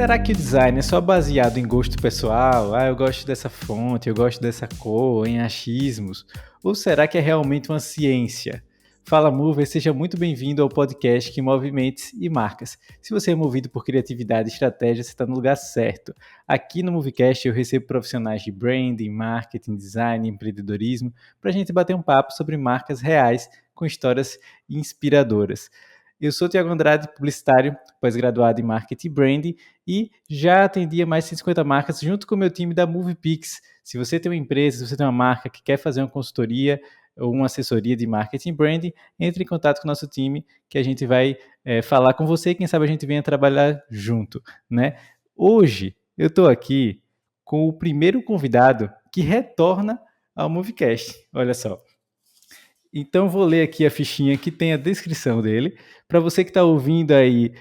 Será que o design é só baseado em gosto pessoal? Eu gosto dessa fonte, eu gosto dessa cor, em achismos? Ou será que é realmente uma ciência? Fala Mover, seja muito bem-vindo ao podcast que move mentes e marcas. Se você é movido por criatividade e estratégia, você está no lugar certo. Aqui no Movecast eu recebo profissionais de branding, marketing, design, empreendedorismo, para a gente bater um papo sobre marcas reais com histórias inspiradoras. Eu sou Tiago Andrade, publicitário, pós-graduado em Marketing e Branding e já atendi a mais de 150 marcas junto com o meu time da MoviePix. Se você tem uma empresa, se você tem uma marca que quer fazer uma consultoria ou uma assessoria de Marketing e Branding, entre em contato com o nosso time que a gente vai falar com você e quem sabe a gente venha trabalhar junto, né? Hoje eu estou aqui com o primeiro convidado que retorna ao Moviecast. Olha só. Então, vou ler aqui a fichinha que tem a descrição dele. Para você que está ouvindo aí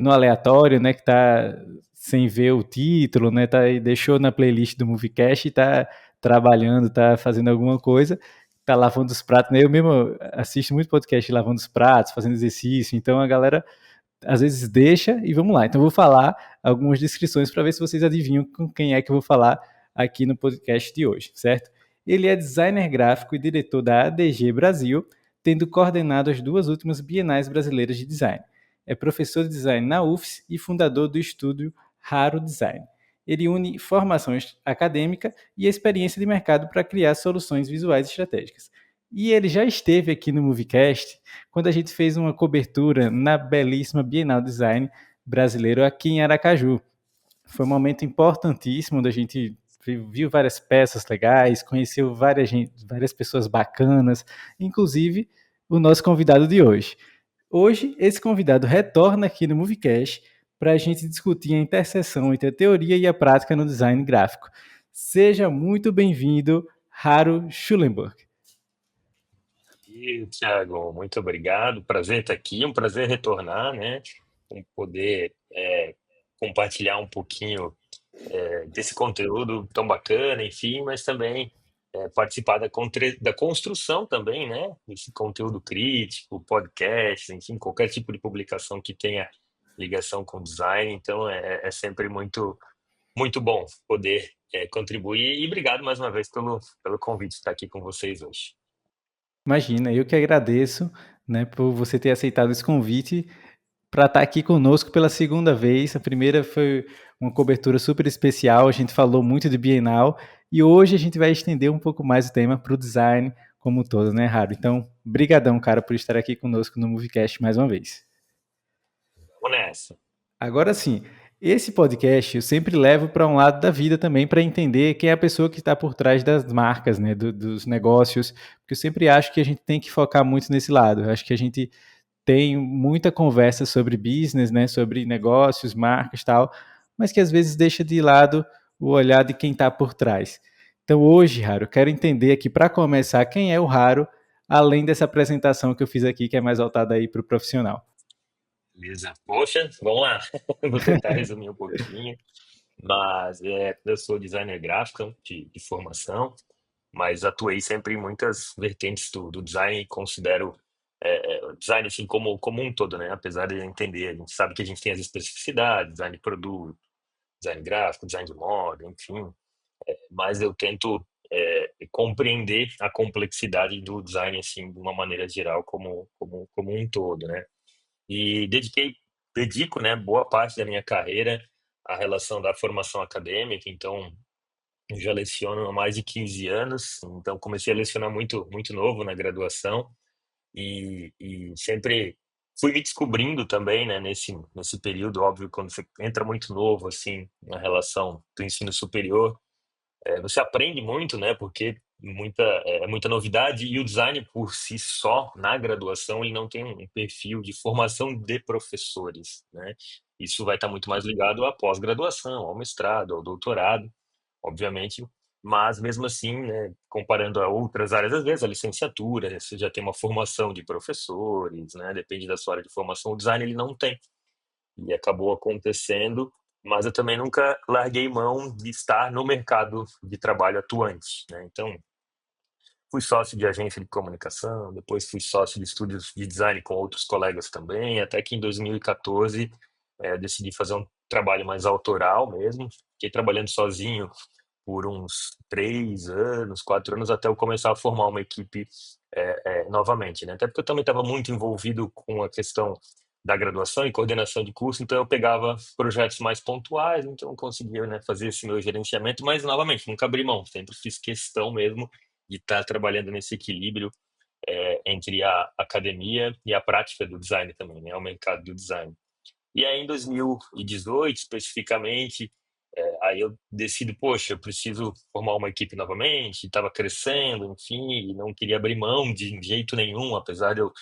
no aleatório, né, que está sem ver o título, né, deixou na playlist do Moviecast e está trabalhando, está fazendo alguma coisa, está lavando os pratos. Né? Eu mesmo assisto muito podcast lavando os pratos, fazendo exercício, então a galera às vezes deixa e vamos lá. Então, eu vou falar algumas descrições para ver se vocês adivinham com quem é que eu vou falar aqui no podcast de hoje, certo? Ele é designer gráfico e diretor da ADG Brasil, tendo coordenado as duas últimas Bienais Brasileiras de Design. É professor de design na UFS e fundador do estúdio Raro Design. Ele une formação acadêmica e experiência de mercado para criar soluções visuais estratégicas. E ele já esteve aqui no Moviecast quando a gente fez uma cobertura na belíssima Bienal Design brasileiro aqui em Aracaju. Foi um momento importantíssimo onde a gente viu várias peças legais, conheceu várias pessoas bacanas, inclusive o nosso convidado de hoje. Hoje, esse convidado retorna aqui no Moviecast para a gente discutir a interseção entre a teoria e a prática no design gráfico. Seja muito bem-vindo, Haro Schulenburg. E, Thiago, muito obrigado. Prazer estar aqui, um prazer retornar, né? Poder compartilhar um pouquinho desse conteúdo tão bacana, enfim, mas também participar da construção também, né? Desse conteúdo crítico, podcast, enfim, qualquer tipo de publicação que tenha ligação com design. Então, é sempre muito, muito bom poder contribuir. E obrigado mais uma vez pelo convite de estar aqui com vocês hoje. Imagina, eu que agradeço, né, por você ter aceitado esse convite para estar aqui conosco pela segunda vez. A primeira foi uma cobertura super especial, a gente falou muito de Bienal e hoje a gente vai estender um pouco mais o tema para o design como um todo, né, Raro? Então, brigadão, cara, por estar aqui conosco no Moviecast mais uma vez. Vamos nessa. Agora sim, esse podcast eu sempre levo para um lado da vida também para entender quem é a pessoa que está por trás das marcas, né, dos negócios, porque eu sempre acho que a gente tem que focar muito nesse lado. Eu acho que a gente tem muita conversa sobre business, né, sobre negócios, marcas e tal, mas que às vezes deixa de lado o olhar de quem está por trás. Então hoje, Raro, eu quero entender aqui, para começar, quem é o Raro, além dessa apresentação que eu fiz aqui, que é mais voltada aí para o profissional. Beleza. Poxa, vamos lá. Vou tentar resumir um pouquinho. Mas eu sou designer gráfico de formação, mas atuei sempre em muitas vertentes do design e considero o design assim como um todo, né? Apesar de eu entender, a gente sabe que a gente tem as especificidades, design de produto, design gráfico, design de moda, enfim. Mas eu tento compreender a complexidade do design assim de uma maneira geral como um todo, né? E dedico, né, boa parte da minha carreira à relação da formação acadêmica. Então, eu já leciono há mais de 15 anos, então comecei a lecionar muito, muito novo na graduação e sempre fui me descobrindo também, né, nesse período. Óbvio, quando você entra muito novo, assim, na relação do ensino superior, você aprende muito, né? Porque é muita novidade e o design por si só, na graduação, ele não tem um perfil de formação de professores, né? Isso vai estar muito mais ligado à pós-graduação, ao mestrado, ao doutorado, obviamente, mas mesmo assim, né, comparando a outras áreas, às vezes a licenciatura, você já tem uma formação de professores, né? Depende da sua área de formação, o design ele não tem e acabou acontecendo, mas eu também nunca larguei mão de estar no mercado de trabalho atuante, né? Então, fui sócio de agência de comunicação, depois fui sócio de estúdios de design com outros colegas também, até que em 2014 decidi fazer um trabalho mais autoral mesmo. Fiquei trabalhando sozinho por uns 3 anos, 4 anos, até eu começar a formar uma equipe novamente, né? Até porque eu também estava muito envolvido com a questão da graduação e coordenação de curso, então eu pegava projetos mais pontuais, então eu conseguia, né, fazer esse meu gerenciamento, mas novamente, nunca abri mão, sempre fiz questão mesmo de estar trabalhando nesse equilíbrio entre a academia e a prática do design também, né, o mercado do design. E aí, em 2018, especificamente, aí eu decido, poxa, eu preciso formar uma equipe novamente, estava crescendo, enfim, e não queria abrir mão de jeito nenhum, apesar de eu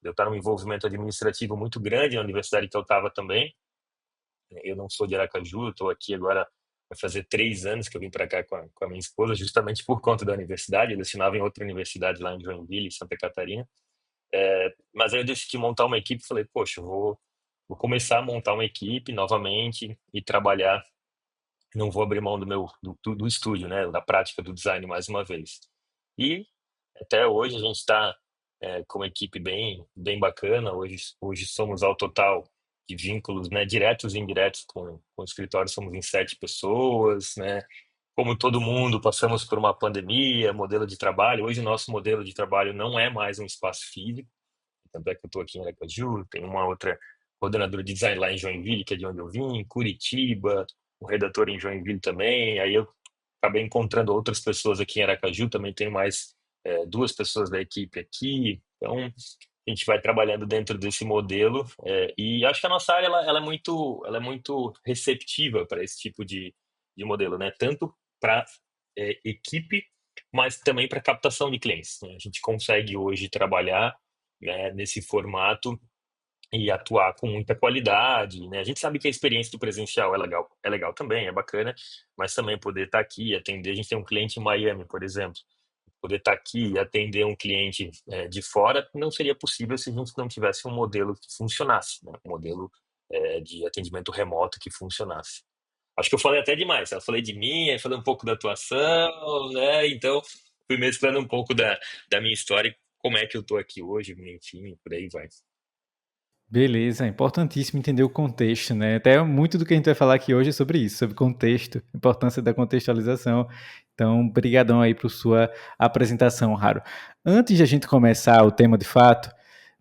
estar num envolvimento administrativo muito grande na universidade que eu estava também. Eu não sou de Aracaju, estou aqui agora, vai fazer 3 anos que eu vim para cá com a minha esposa, justamente por conta da universidade. Eu lecionava em outra universidade lá em Joinville, Santa Catarina. Mas aí eu decidi montar uma equipe e falei, poxa, eu vou começar a montar uma equipe novamente e trabalhar. Não vou abrir mão do estúdio, né? Da prática do design mais uma vez. E até hoje a gente está com uma equipe bem bacana. Hoje somos ao total de vínculos, né, diretos e indiretos com o escritório, somos em 7 pessoas, né? Como todo mundo, passamos por uma pandemia, modelo de trabalho. Hoje o nosso modelo de trabalho não é mais um espaço físico, tanto é que eu estou aqui em Aracaju, tem uma outra coordenadora de design lá em Joinville, que é de onde eu vim, Curitiba, um redator em Joinville também. Aí eu acabei encontrando outras pessoas aqui em Aracaju, também tenho mais 2 pessoas da equipe aqui. Então, a gente vai trabalhando dentro desse modelo, e acho que a nossa área ela é muito receptiva para esse tipo de modelo, né? Tanto para equipe, mas também para captação de clientes, né? A gente consegue hoje trabalhar, né, nesse formato e atuar com muita qualidade, né? A gente sabe que a experiência do presencial é legal também, é bacana, mas também poder estar aqui e atender. A gente tem um cliente em Miami, por exemplo. Poder estar aqui e atender um cliente de fora não seria possível se a gente não tivesse um modelo que funcionasse, né? Um modelo de atendimento remoto que funcionasse. Acho que eu falei até demais. Eu falei de mim, aí falei um pouco da atuação, né? Então, fui mesclando um pouco da minha história, e como é que eu tô aqui hoje, enfim, por aí vai. Beleza, é importantíssimo entender o contexto, né? Até muito do que a gente vai falar aqui hoje é sobre isso, sobre contexto, importância da contextualização. Então, brigadão aí por sua apresentação, Raro. Antes de a gente começar o tema de fato,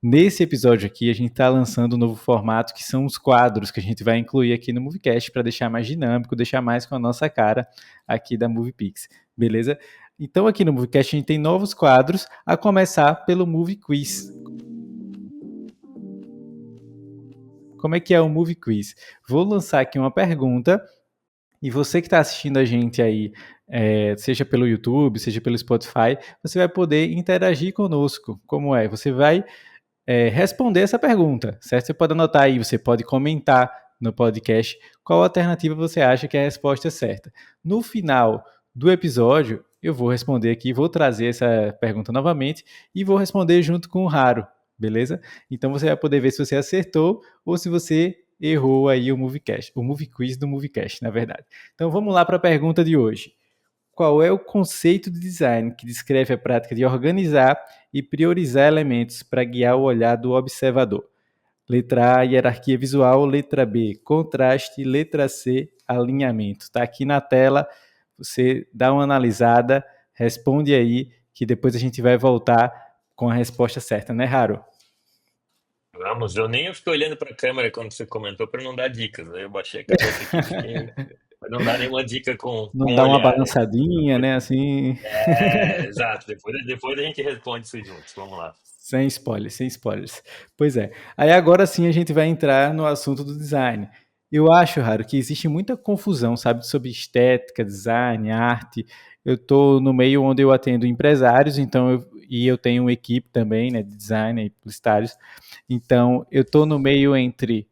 nesse episódio aqui a gente está lançando um novo formato que são os quadros que a gente vai incluir aqui no Moviecast para deixar mais dinâmico, deixar mais com a nossa cara aqui da MoviePix, beleza? Então, aqui no Moviecast a gente tem novos quadros, a começar pelo Movie Quiz. Como é que é o Movie Quiz? Vou lançar aqui uma pergunta e você que está assistindo a gente aí, seja pelo YouTube, seja pelo Spotify, você vai poder interagir conosco. Como é? Você vai responder essa pergunta, certo? Você pode anotar aí, você pode comentar no podcast qual alternativa você acha que é a resposta certa. No final do episódio, eu vou responder aqui, vou trazer essa pergunta novamente e vou responder junto com o Raro, beleza? Então você vai poder ver se você acertou ou se você errou aí o Moviecast, o Movie Quiz do Moviecast, na verdade. Então vamos lá para a pergunta de hoje. Qual é o conceito de design que descreve a prática de organizar e priorizar elementos para guiar o olhar do observador? Letra A, hierarquia visual. Letra B, contraste. Letra C, alinhamento. Está aqui na tela, você dá uma analisada, responde aí, que depois a gente vai voltar com a resposta certa, né, Raro? Vamos, eu nem fiquei olhando para a câmera quando você comentou para não dar dicas. Aí eu baixei a cabeça aqui e fiquei. Para não dar nenhuma dica com Não o dá uma olhar, né? balançadinha, né, assim... Exato. Depois a gente responde isso juntos. Vamos lá. Sem spoilers, sem spoilers. Pois é. Aí agora sim a gente vai entrar no assunto do design. Eu acho, Raro, que existe muita confusão, sabe, sobre estética, design, arte. Eu estou no meio onde eu atendo empresários, então eu tenho uma equipe também, né, de design e publicitários. Então eu estou no meio entre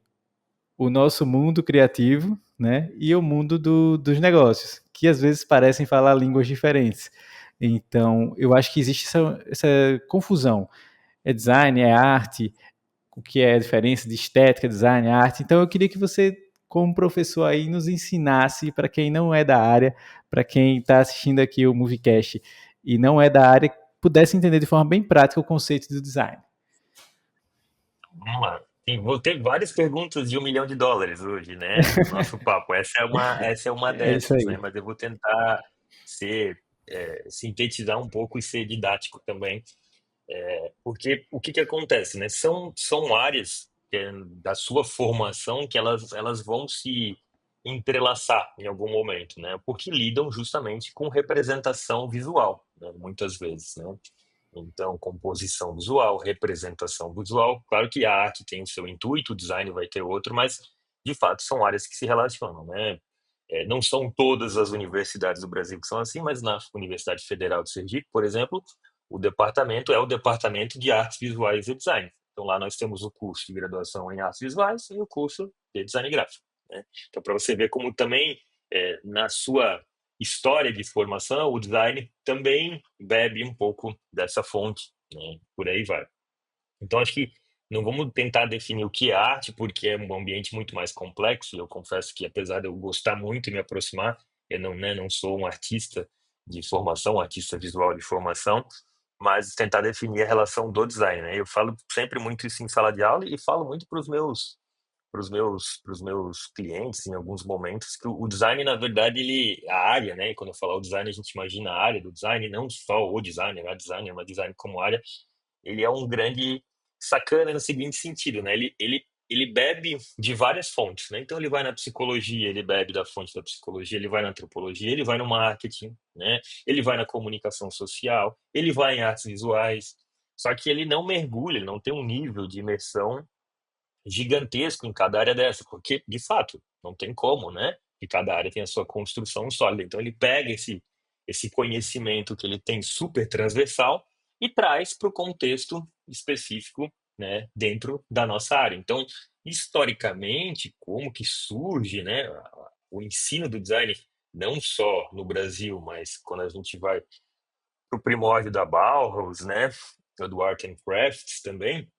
o nosso mundo criativo, né, e o mundo dos negócios, que às vezes parecem falar línguas diferentes. Então eu acho que existe essa confusão. É design, é arte, o que é a diferença de estética, design, arte. Então eu queria que você, como professor aí, nos ensinasse, para quem não é da área, para quem está assistindo aqui o Moviecast e não é da área, pudesse entender de forma bem prática o conceito do design. Vamos lá. Sim, vou ter várias perguntas de US$ 1 milhão hoje, né, no nosso papo. Essa é uma É isso dessas, né, aí. mas eu vou tentar ser, sintetizar um pouco e ser didático também, porque o que que acontece, né? São áreas da sua formação que elas vão se entrelaçar em algum momento, né? Porque lidam justamente com representação visual, né? Muitas vezes, né? Então, composição visual, representação visual. Claro que a arte tem o seu intuito, o design vai ter outro, mas de fato são áreas que se relacionam, né? Não são todas as universidades do Brasil que são assim, mas na Universidade Federal de Sergipe, por exemplo, o departamento é o departamento de artes visuais e design. Então lá nós temos o curso de graduação em artes visuais e o curso de design gráfico, né? Então para você ver como também na sua história de formação o design também bebe um pouco dessa fonte, né? Por aí vai. Então, acho que não vamos tentar definir o que é arte, porque é um ambiente muito mais complexo. E eu confesso que, apesar de eu gostar muito e me aproximar, eu não, né, não sou um artista de formação, um artista visual de formação, mas tentar definir a relação do design, né? Eu falo sempre muito isso em sala de aula e falo muito para os meus clientes em alguns momentos que o design, na verdade, a área, né? E quando eu falar o design, a gente imagina a área do design, não só o designer, a designer, mas design como área. Ele é um grande sacana no seguinte sentido, né? Ele bebe de várias fontes, né? Então ele vai na psicologia, ele bebe da fonte da psicologia, ele vai na antropologia, ele vai no marketing, né? Ele vai na comunicação social, ele vai em artes visuais. Só que ele não mergulha, ele não tem um nível de imersão gigantesco em cada área dessa, porque de fato não tem como, né? Que cada área tem a sua construção sólida. Então ele pega esse conhecimento que ele tem super transversal e traz para o contexto específico, né, dentro da nossa área. Então, historicamente, como que surge, né, o ensino do design, não só no Brasil, mas quando a gente vai para o primórdio da Bauhaus, né, do Art and Crafts também,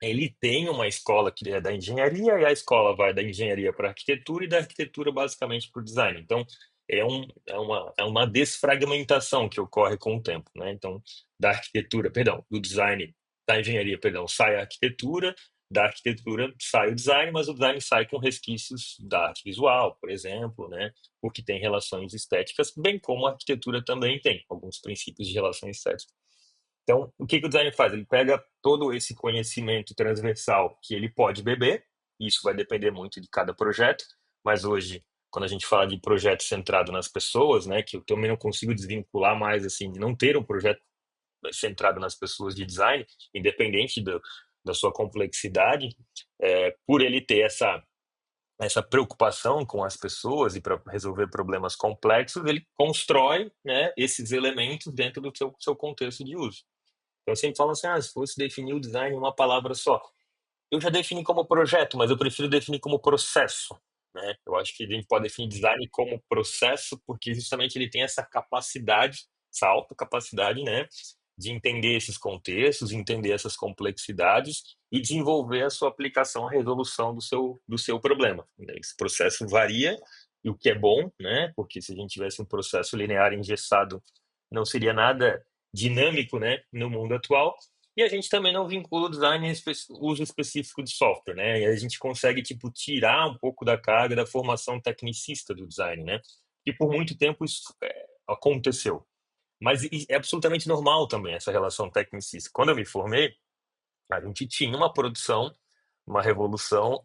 ele tem uma escola que é da engenharia e a escola vai da engenharia para a arquitetura e da arquitetura basicamente para o design. Então, é uma desfragmentação que ocorre com o tempo, né? Então, da arquitetura, perdão, do design, da engenharia, perdão, sai a arquitetura, da arquitetura sai o design, mas o design sai com resquícios da arte visual, por exemplo, né? Porque tem relações estéticas, bem como a arquitetura também tem alguns princípios de relações estéticas. Então, o que que o design faz? Ele pega todo esse conhecimento transversal que ele pode beber, e isso vai depender muito de cada projeto, mas hoje, quando a gente fala de projeto centrado nas pessoas, né, que eu também não consigo desvincular mais, assim, de não ter um projeto centrado nas pessoas de design, independente da sua complexidade, por ele ter essa preocupação com as pessoas e para resolver problemas complexos, ele constrói, né, esses elementos dentro do seu contexto de uso. Eu sempre falo assim, se fosse definir o design em uma palavra só. Eu já defini como projeto, mas eu prefiro definir como processo, né? Eu acho que a gente pode definir design como processo porque justamente ele tem essa capacidade, essa alta capacidade, né, de entender esses contextos, entender essas complexidades e desenvolver a sua aplicação à resolução do seu problema. Esse processo varia, e o que é bom, né? Porque se a gente tivesse um processo linear engessado, não seria nada dinâmico, né, no mundo atual. E a gente também não vincula o design em uso específico de software, né? E a gente consegue, tipo, tirar um pouco da carga da formação tecnicista do design, né? E por muito tempo isso aconteceu. Mas é absolutamente normal também essa relação tecnicista. Quando eu me formei, a gente tinha uma produção, uma revolução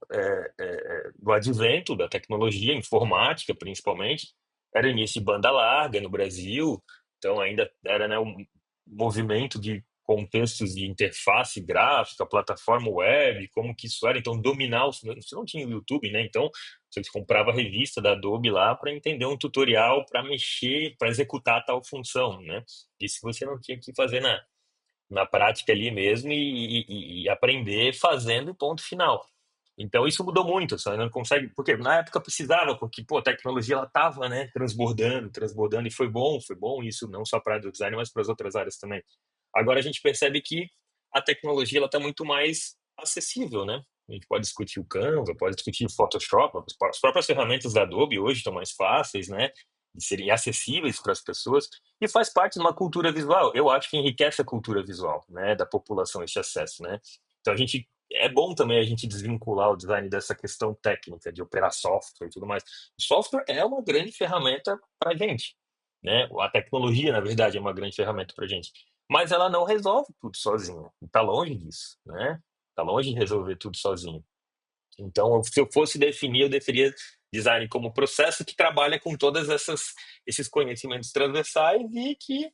do advento da tecnologia informática, principalmente. Era início de banda larga no Brasil, então ainda era, né, um movimento de contextos de interface gráfica, plataforma web, como que isso era. Então, dominar, você não tinha o YouTube, né? Então, você comprava a revista da Adobe lá para entender um tutorial para mexer, para executar tal função, né? Isso você não tinha que fazer na prática ali mesmo e aprender fazendo e ponto final. Então isso mudou muito, você não consegue, porque na época precisava, porque pô, a tecnologia ela estava, né, transbordando, transbordando e foi bom isso não só para a área do design, mas para as outras áreas também. Agora a gente percebe que a tecnologia ela está muito mais acessível, né? A gente pode discutir o Canva, pode discutir o Photoshop, as próprias ferramentas da Adobe hoje estão mais fáceis, né, de serem acessíveis para as pessoas e faz parte de uma cultura visual. Eu acho que enriquece a cultura visual, né, da população esse acesso, né? Então a gente é bom também a gente desvincular o design dessa questão técnica de operar software e tudo mais. O software é uma grande ferramenta para a gente, né? A tecnologia, na verdade, é uma grande ferramenta para a gente, mas ela não resolve tudo sozinha. Está longe disso, né? Está longe de resolver tudo sozinho. Então, se eu fosse definir, eu definiria design como processo que trabalha com todas esses conhecimentos transversais e que,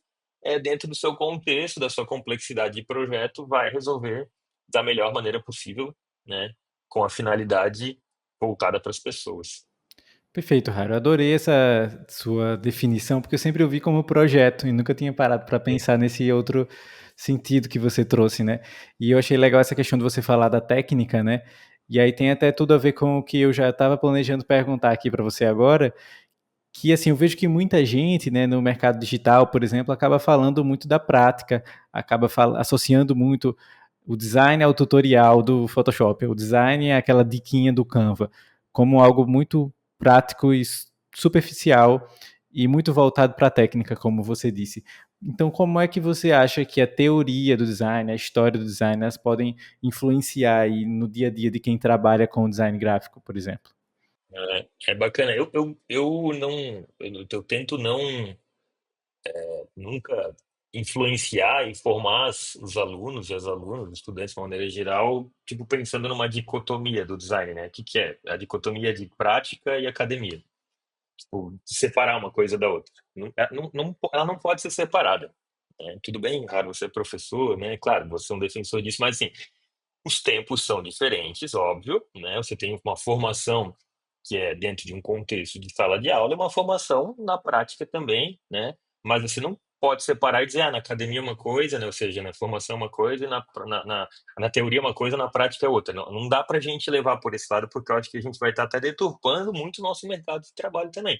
dentro do seu contexto, da sua complexidade de projeto, vai resolver da melhor maneira possível, né, com a finalidade voltada para as pessoas. Perfeito, Raro. Adorei essa sua definição, porque eu sempre ouvi como projeto e nunca tinha parado para Sim. pensar nesse outro sentido que você trouxe, né? E eu achei legal essa questão de você falar da técnica, né? E aí tem até tudo a ver com o que eu já estava planejando perguntar aqui para você agora, que assim, eu vejo que muita gente, né, no mercado digital, por exemplo, acaba falando muito da prática, acaba associando muito o design ao tutorial do Photoshop, o design é aquela diquinha do Canva, como algo muito prático e superficial e muito voltado para a técnica, como você disse. Então, como é que você acha que a teoria do design, a história do design, elas podem influenciar aí no dia a dia de quem trabalha com design gráfico, por exemplo? É bacana. Eu não, eu tento não nunca influenciar e formar os alunos e as alunas, os estudantes de uma maneira geral, tipo, pensando numa dicotomia do design, né? O que que é? A dicotomia de prática e academia. Tipo, separar uma coisa da outra. Ela não pode ser separada, né? Tudo bem, raro você é professor, né? Claro, você é um defensor disso, mas assim, os tempos são diferentes, óbvio, né? Você tem uma formação que é dentro de um contexto de sala de aula, e uma formação na prática também, né? Mas você não pode separar e dizer, na academia é uma coisa, né? Ou seja, na formação é uma coisa, e na teoria é uma coisa, na prática é outra. Não dá para a gente levar por esse lado, porque eu acho que a gente vai estar até deturpando muito o nosso mercado de trabalho também,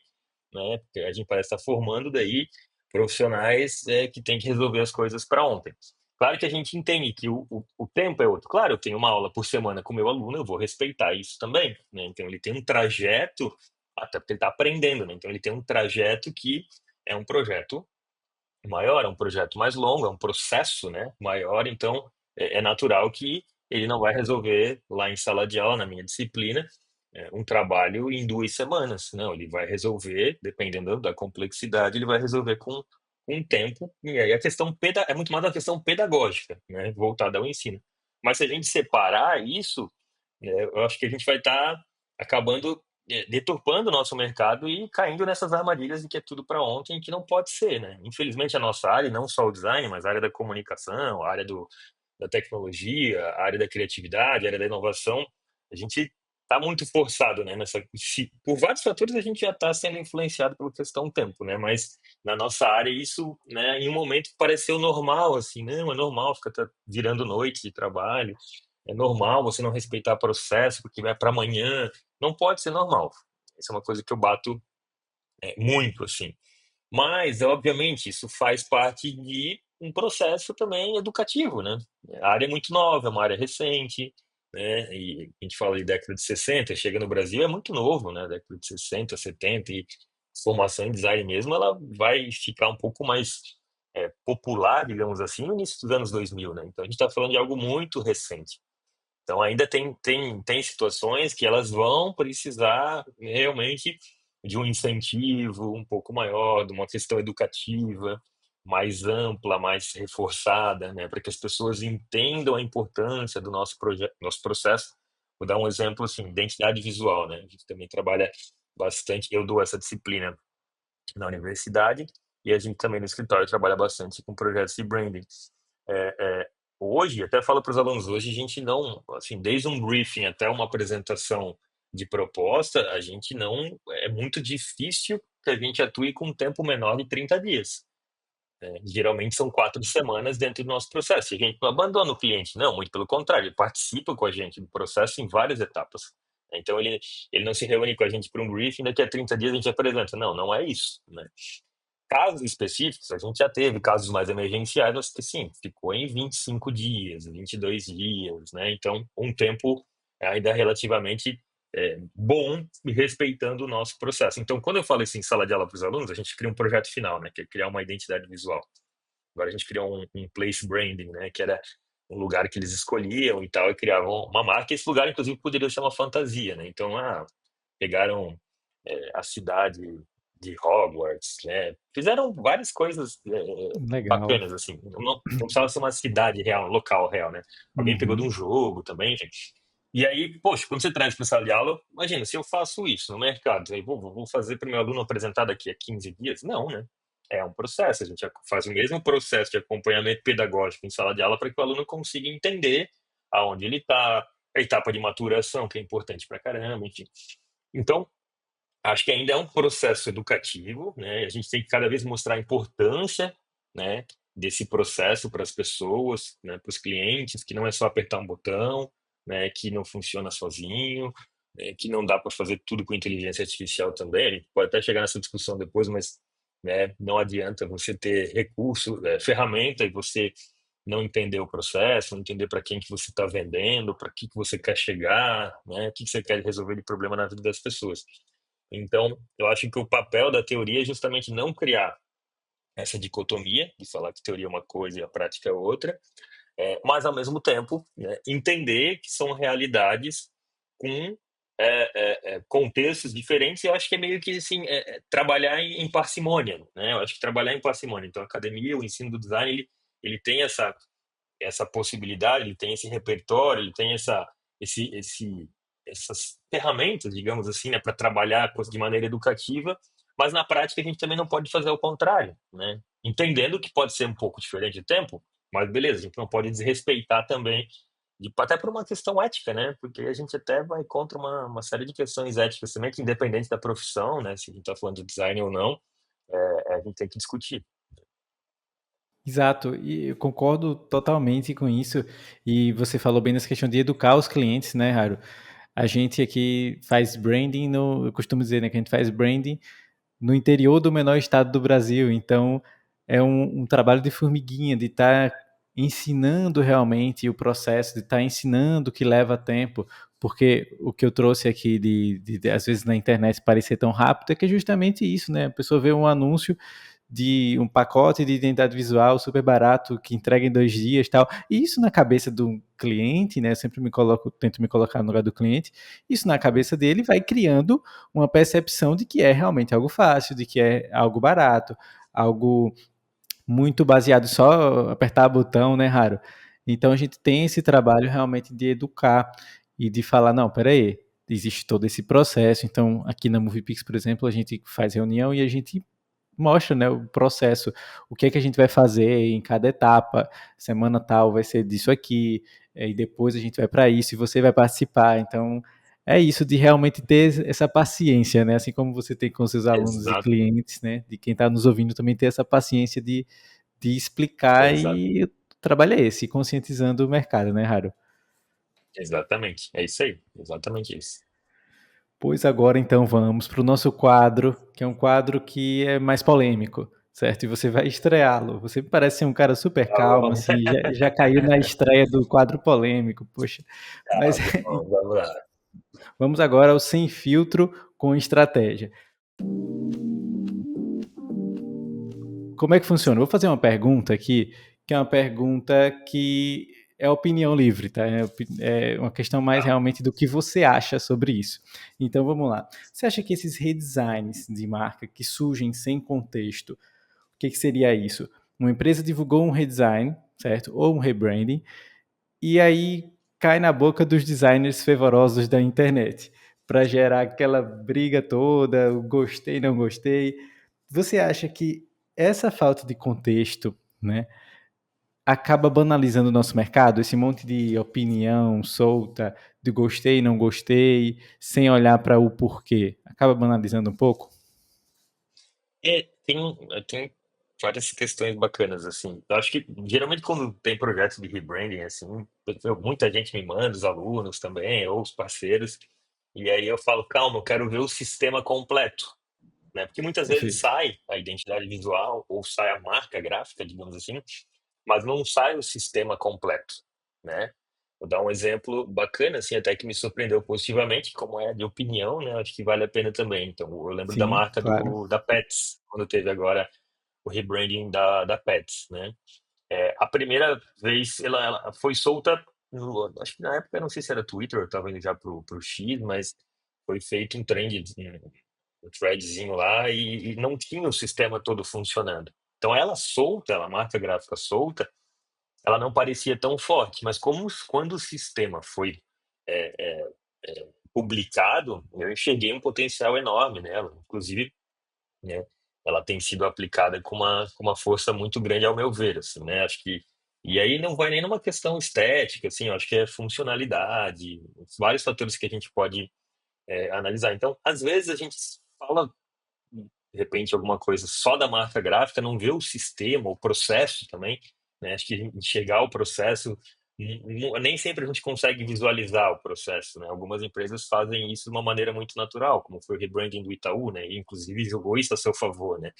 né? Porque a gente parece estar formando daí profissionais que têm que resolver as coisas para ontem. Claro que a gente entende que o tempo é outro. Claro, eu tenho uma aula por semana com o meu aluno, eu vou respeitar isso também, né? Então, ele tem um trajeto, até porque ele está aprendendo, né? Então, ele tem um trajeto que é um projeto maior, é um projeto mais longo, é um processo, né, maior, então é natural que ele não vai resolver lá em sala de aula, na minha disciplina, um trabalho em 2 semanas. Não, ele vai resolver, dependendo da complexidade, ele vai resolver com um tempo, e aí a questão é muito mais uma questão pedagógica, né, voltada ao ensino. Mas se a gente separar isso, eu acho que a gente vai estar acabando deturpando o nosso mercado e caindo nessas armadilhas de que é tudo para ontem, que não pode ser, né? Infelizmente, a nossa área, não só o design, mas a área da comunicação, a área da tecnologia, a área da criatividade, a área da inovação, a gente está muito forçado, né? Por vários fatores, a gente já está sendo influenciado pela questão tempo, né? Mas na nossa área, isso, né, em um momento pareceu normal, assim, não, é normal ficar virando noite de trabalho, é normal você não respeitar processo porque vai para amanhã. Não pode ser normal. Isso é uma coisa que eu bato muito, assim. Mas, obviamente, isso faz parte de um processo também educativo, né? A área é muito nova, é uma área recente, né? E a gente fala de década de 60, chega no Brasil, é muito novo, né? Década de 60, 70, e formação em design mesmo, ela vai ficar um pouco mais popular, digamos assim, no início dos anos 2000, né? Então, a gente está falando de algo muito recente. Então ainda tem situações que elas vão precisar realmente de um incentivo um pouco maior, de uma questão educativa mais ampla, mais reforçada, né, para que as pessoas entendam a importância do nosso projeto, nosso processo. Vou dar um exemplo assim, identidade visual, né? A gente também trabalha bastante, eu dou essa disciplina na universidade e a gente também no escritório trabalha bastante com projetos de branding. É, hoje, até falo para os alunos, hoje a gente não, assim, desde um briefing até uma apresentação de proposta, a gente não, é muito difícil que a gente atue com um tempo menor de 30 dias. Geralmente são 4 semanas dentro do nosso processo. E a gente não abandona o cliente, não, muito pelo contrário, ele participa com a gente do processo em várias etapas. Então ele não se reúne com a gente para um briefing, daqui a 30 dias a gente apresenta. Não, não é isso, né? Casos específicos, a gente já teve casos mais emergenciais, mas que sim, ficou em 25 dias, 22 dias, né? Então, um tempo ainda relativamente bom e respeitando o nosso processo. Então, quando eu falo assim, em sala de aula para os alunos, a gente cria um projeto final, né? Que é criar uma identidade visual. Agora a gente criou um place branding, né? Que era um lugar que eles escolhiam e tal, e criavam uma marca. Esse lugar, inclusive, poderia ser uma fantasia, né? Então, pegaram a cidade de Hogwarts, né? Fizeram várias coisas Legal. bacanas, assim. Não precisava ser uma cidade real, um local real, né? Alguém pegou de Uhum. um jogo também, gente. E aí, poxa, quando você traz para sala de aula, imagina, se eu faço isso no mercado, aí vou fazer para o meu aluno apresentar daqui a 15 dias? Não, né? É um processo, a gente faz o mesmo processo de acompanhamento pedagógico em sala de aula para que o aluno consiga entender aonde ele está, a etapa de maturação, que é importante para caramba, enfim. Então, acho que ainda é um processo educativo, né? A gente tem que cada vez mostrar a importância, né, desse processo para as pessoas, né, para os clientes, que não é só apertar um botão, né, que não funciona sozinho, né, que não dá para fazer tudo com inteligência artificial também. A gente pode até chegar nessa discussão depois, mas né, não adianta você ter recurso, ferramenta e você não entender o processo, não entender para quem que você está vendendo, para que você quer chegar, né, o que você quer resolver de problema na vida das pessoas. Então, eu acho que o papel da teoria é justamente não criar essa dicotomia de falar que teoria é uma coisa e a prática é outra, mas ao mesmo tempo, né, entender que são realidades com contextos diferentes. E eu acho que é meio que assim, trabalhar em parcimônia, né? Eu acho que trabalhar em parcimônia. Então, a academia, o ensino do design, ele tem essa possibilidade, ele tem esse repertório, ele tem essas ferramentas, digamos assim, né, para trabalhar de maneira educativa, mas na prática a gente também não pode fazer o contrário, né? Entendendo que pode ser um pouco diferente de tempo, mas beleza, a gente não pode desrespeitar também, até por uma questão ética, né? Porque a gente até vai contra uma série de questões éticas também, que independente da profissão, né, se a gente está falando de design ou não, a gente tem que discutir. Exato, e eu concordo totalmente com isso. E você falou bem nessa questão de educar os clientes, né, Raro? A gente aqui faz branding no, eu costumo dizer, né, que a gente faz branding no interior do menor estado do Brasil. Então, é um trabalho de formiguinha, de estar ensinando realmente o processo, de estar ensinando que leva tempo. Porque o que eu trouxe aqui às vezes na internet parecer tão rápido é que é justamente isso, né? A pessoa vê um anúncio de um pacote de identidade visual super barato que entrega em 2 dias tal. E isso na cabeça do cliente, né? Eu sempre tento me colocar no lugar do cliente. Isso na cabeça dele vai criando uma percepção de que é realmente algo fácil, de que é algo barato, algo muito baseado só apertar botão, né, Raro? Então a gente tem esse trabalho realmente de educar e de falar, não, peraí, existe todo esse processo. Então, aqui na MoviePix, por exemplo, a gente faz reunião e a gente mostra, né, o processo, o que é que a gente vai fazer em cada etapa, semana tal vai ser disso aqui, e depois a gente vai para isso e você vai participar. Então, é isso de realmente ter essa paciência, né? Assim como você tem com seus alunos e Exato, clientes, né? De quem está nos ouvindo também ter essa paciência de explicar exato, e o trabalho é esse, conscientizando o mercado, né, Raro? exatamente. É isso aí, exatamente isso. Pois agora então vamos para o nosso quadro, que é um quadro que é mais polêmico, certo? E você vai estreá-lo. Você parece ser um cara super Tá calmo, bom. assim, já caiu na estreia do quadro polêmico, poxa. Tá Mas bom, vamos lá. vamos agora ao sem filtro com estratégia. Como é que funciona? Vou fazer uma pergunta aqui, que é uma pergunta que é opinião livre, tá? É uma questão mais Tá. realmente do que você acha sobre isso. Então vamos lá. Você acha que esses redesigns de marca que surgem sem contexto, o que seria isso? Uma empresa divulgou um redesign, certo? Ou um rebranding, e aí cai na boca dos designers fervorosos da internet, para gerar aquela briga toda, o gostei, não gostei. Você acha que essa falta de contexto, né, acaba banalizando o nosso mercado? Esse monte de opinião solta, de gostei, não gostei, sem olhar para o porquê, acaba banalizando um pouco? Tem várias questões bacanas, assim. Eu acho que, geralmente, quando tem projetos de rebranding, assim, muita gente me manda, os alunos também, ou os parceiros, e aí eu falo, calma, eu quero ver o sistema completo, né? Porque muitas vezes Perfeito. sai a identidade visual, ou sai a marca gráfica, digamos assim, mas não sai o sistema completo, né? Vou dar um exemplo bacana, assim, até que me surpreendeu positivamente, como é de opinião, né? Acho que vale a pena também. Então, eu lembro da Sim, marca claro. da Pets, quando teve agora o rebranding da Pets, né? A primeira vez ela foi solta, acho que na época, não sei se era Twitter, eu estava indo já pro X, mas foi feito um trend, um threadzinho lá e não tinha o sistema todo funcionando. Então ela solta, a marca gráfica solta, ela não parecia tão forte, mas quando o sistema foi é, é, publicado, eu enxerguei um potencial enorme nela. Inclusive, né? Ela tem sido aplicada com uma força muito grande, ao meu ver, assim, né? Acho que e aí não vai nem numa questão estética, assim, eu acho que é funcionalidade, vários fatores que a gente pode analisar. Então, às vezes a gente fala de repente alguma coisa só da marca gráfica, não vê o sistema, o processo também, né? Acho que enxergar o processo, nem sempre a gente consegue visualizar o processo, né? Algumas empresas fazem isso de uma maneira muito natural, como foi o rebranding do Itaú, né? E inclusive jogou isso a seu favor, né?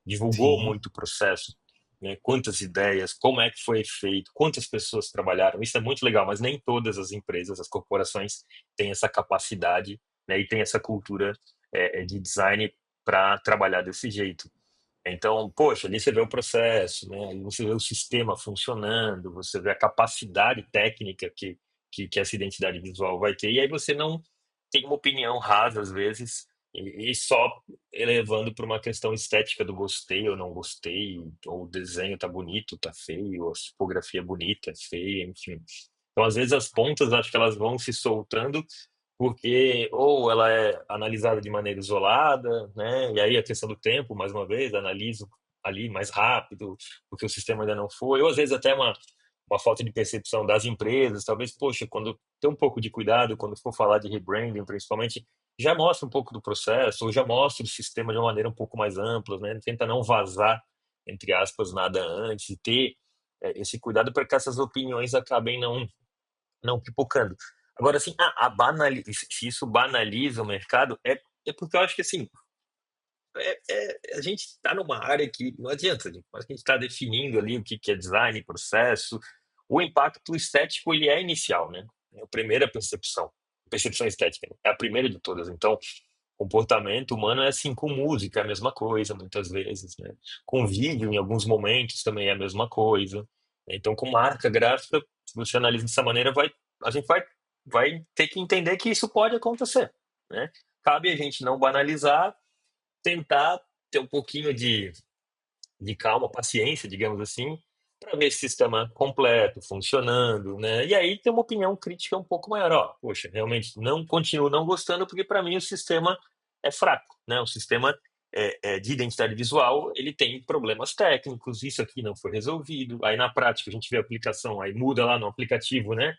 Divulgou Sim, muito o processo, né? Quantas ideias, como é que foi feito, quantas pessoas trabalharam, isso é muito legal, mas nem todas as empresas, as corporações têm essa capacidade, né? E têm essa cultura de design para trabalhar desse jeito. Então, poxa, ali você vê o processo, né? Ali você vê o sistema funcionando, você vê a capacidade técnica que essa identidade visual vai ter, e aí você não tem uma opinião rasa, às vezes, e só elevando para uma questão estética do gostei ou não gostei, ou o desenho tá bonito, tá feio, ou a tipografia é bonita, é feia, enfim. Então, às vezes, as pontas, acho que elas vão se soltando porque ou ela é analisada de maneira isolada, né? E aí a questão do tempo, mais uma vez, analiso ali mais rápido, porque o sistema ainda não foi, ou às vezes até uma falta de percepção das empresas, talvez, poxa, quando tem um pouco de cuidado, quando for falar de rebranding, principalmente, já mostra um pouco do processo, ou já mostra o sistema de uma maneira um pouco mais ampla, né? Tenta não vazar, entre aspas, nada antes, e ter esse cuidado para que essas opiniões acabem não pipocando. Agora, assim, se isso banaliza o mercado, é porque eu acho que, assim, a gente está numa área que não adianta, a gente está definindo ali o que é design, processo. O impacto estético, ele é inicial, né? É a primeira percepção estética, né? É a primeira de todas. Então, comportamento humano é assim, com música é a mesma coisa, muitas vezes, né? Com vídeo, em alguns momentos, também é a mesma coisa. Então, com marca gráfica, se você analisa dessa maneira, a gente vai ter que entender que isso pode acontecer, né? Cabe a gente não banalizar, tentar ter um pouquinho de calma, paciência, digamos assim, para ver esse sistema completo, funcionando, né? E aí ter uma opinião crítica um pouco maior. Ó, poxa, realmente não continuo não gostando porque para mim o sistema é fraco, né? O sistema de identidade visual ele tem problemas técnicos, isso aqui não foi resolvido. Aí na prática a gente vê a aplicação, aí muda lá no aplicativo, né?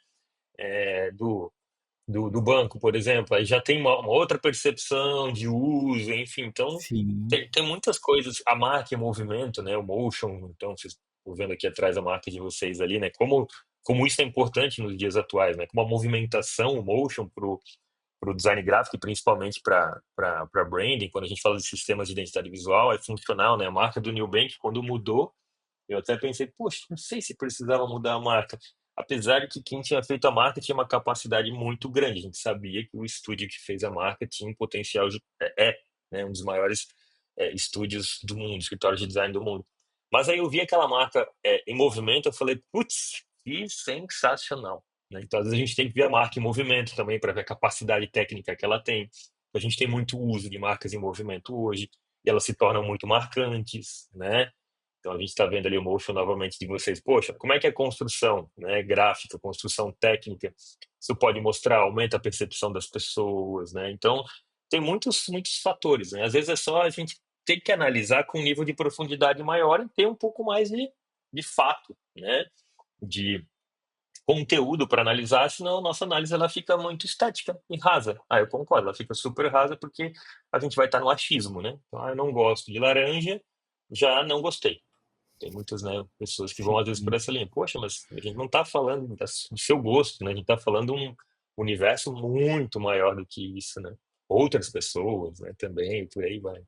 Do banco, por exemplo, aí já tem uma outra percepção de uso, enfim, então sim. tem muitas coisas, a marca em movimento, né, o motion, então vocês estão vendo aqui atrás a marca de vocês ali, né, como isso é importante nos dias atuais, né, como a movimentação, o motion pro design gráfico e principalmente para branding, quando a gente fala de sistemas de identidade visual, é funcional, né, a marca do Nubank, quando mudou, eu até pensei, poxa, não sei se precisava mudar a marca. Apesar de que quem tinha feito a marca tinha uma capacidade muito grande. A gente sabia que o estúdio que fez a marca tinha um potencial, né, um dos maiores estúdios do mundo, escritórios de design do mundo. Mas aí eu vi aquela marca em movimento, eu falei, putz, que sensacional. Né? Então, às vezes a gente tem que ver a marca em movimento também para ver a capacidade técnica que ela tem. A gente tem muito uso de marcas em movimento hoje, e elas se tornam muito marcantes, né? Então a gente está vendo ali o motion novamente de vocês. Poxa, como é que é a construção, né, gráfica, construção técnica? Isso pode mostrar, aumenta a percepção das pessoas, né? Então tem muitos fatores, né? Às vezes é só a gente ter que analisar com um nível de profundidade maior e ter um pouco mais de fato, né? De conteúdo para analisar, senão a nossa análise ela fica muito estética e rasa. Ah, eu concordo, ela fica super rasa porque a gente vai estar no achismo, né? Então, eu não gosto de laranja, já não gostei. Tem muitas, né, pessoas que vão às vezes por Sim. essa linha. Poxa, mas a gente não está falando do seu gosto, né? A gente está falando um universo muito maior do que isso, né? Outras pessoas, né, também, por aí vai.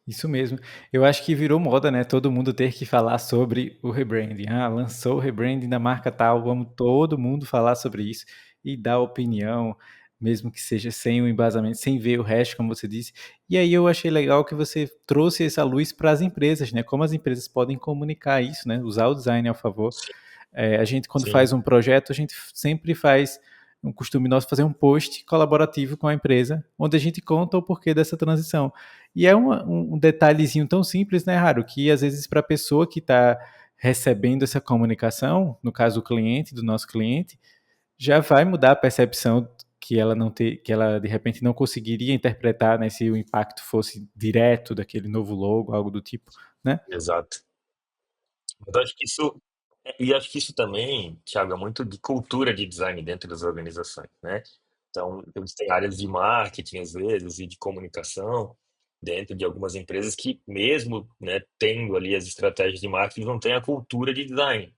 Isso mesmo. Eu acho que virou moda, né? Todo mundo ter que falar sobre o rebranding. Ah, lançou o rebranding da marca tal, vamos todo mundo falar sobre isso e dar opinião. mesmo que seja sem o embasamento, sem ver o resto, como você disse. E aí eu achei legal que você trouxe essa luz para as empresas, né? Como as empresas podem comunicar isso, né? Usar o design ao favor. Sim, A gente, quando sim, faz um projeto, a gente sempre faz um costume nosso fazer um post colaborativo com a empresa, onde a gente conta o porquê dessa transição. E é um detalhezinho tão simples, né, Raro, que às vezes para a pessoa que está recebendo essa comunicação, no caso o cliente, do nosso cliente, já vai mudar a percepção que ela não ter, que ela de repente não conseguiria interpretar, né, se o impacto fosse direto daquele novo logo, algo do tipo, né? exato. Mas eu acho que isso e acho que isso também, Thiago, é muito de cultura de design dentro das organizações, né? Então, eles têm áreas de marketing, às vezes, e de comunicação dentro de algumas empresas que, mesmo, né, tendo ali as estratégias de marketing, não têm a cultura de design,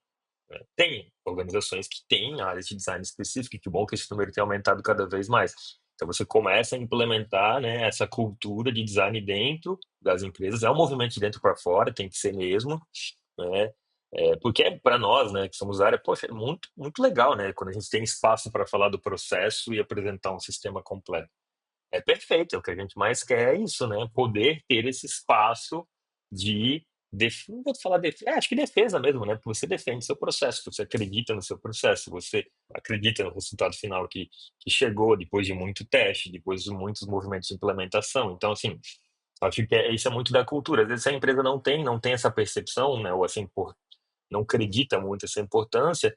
né? Tem organizações que têm áreas de design específicas, que bom que esse número tem aumentado cada vez mais. Então, você começa a implementar, né, essa cultura de design dentro das empresas. É um movimento de dentro para fora, tem que ser mesmo, né? Porque para nós, né, que somos da área, poxa, é muito, muito legal, né? Quando a gente tem espaço para falar do processo e apresentar um sistema completo. É perfeito, é o que a gente mais quer, é isso, né? Poder ter esse espaço de, não vou falar acho que defesa mesmo, né? Porque você defende seu processo, você acredita no seu processo, você acredita no resultado final que chegou depois de muito teste, depois de muitos movimentos de implementação. Então, assim, acho que isso é muito da cultura. Às vezes a empresa não tem essa percepção, né? Ou assim, não acredita muito nessa importância,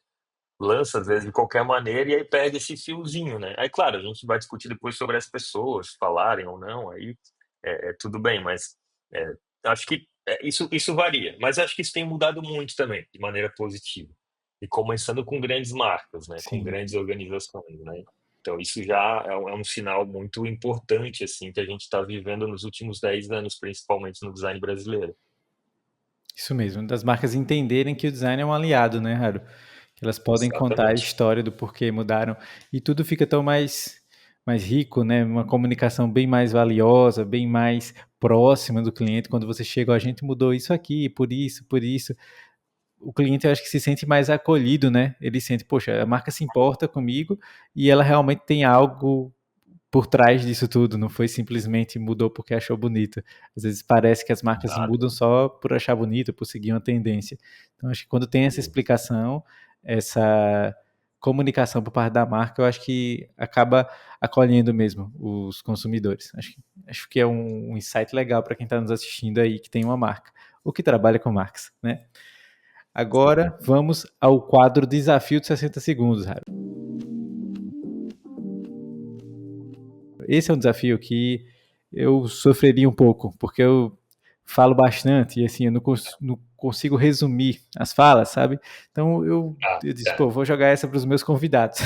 lança às vezes de qualquer maneira e aí perde esse fiozinho, né? Aí, claro, a gente vai discutir depois sobre as pessoas falarem ou não, aí tudo bem, mas é, acho que isso varia. Mas acho que isso tem mudado muito também, de maneira positiva. E começando com grandes marcas, né? Com Sim, grandes organizações, né? Então, isso já é um sinal muito importante, assim, que a gente está vivendo nos últimos 10 anos, principalmente no design brasileiro. isso mesmo. Das marcas entenderem que o design é um aliado, né, Haru? Que elas podem contar a Exatamente. história do porquê mudaram e tudo fica tão mais rico, né? Uma comunicação bem mais valiosa, bem mais próxima do cliente. Quando você chega, "Ó, a gente mudou isso aqui, por isso, por isso." O cliente, eu acho que se sente mais acolhido, né? Ele sente, poxa, a marca se importa comigo e ela realmente tem algo por trás disso tudo, não foi simplesmente mudou porque achou bonito. Às vezes parece que as marcas Exato. mudam só por achar bonito, por seguir uma tendência. Então acho que quando tem essa Sim. explicação, essa comunicação por parte da marca, eu acho que acaba acolhendo mesmo os consumidores. Acho que é um insight legal para quem está nos assistindo aí que tem uma marca ou que trabalha com marcas, né? Sim. Agora vamos ao quadro Desafio de 60 segundos, Raio. Esse é um desafio que eu sofreria um pouco, porque eu falo bastante e assim, eu não consigo resumir as falas, sabe? Então Tá, eu disse, tá, pô, vou jogar essa para os meus convidados.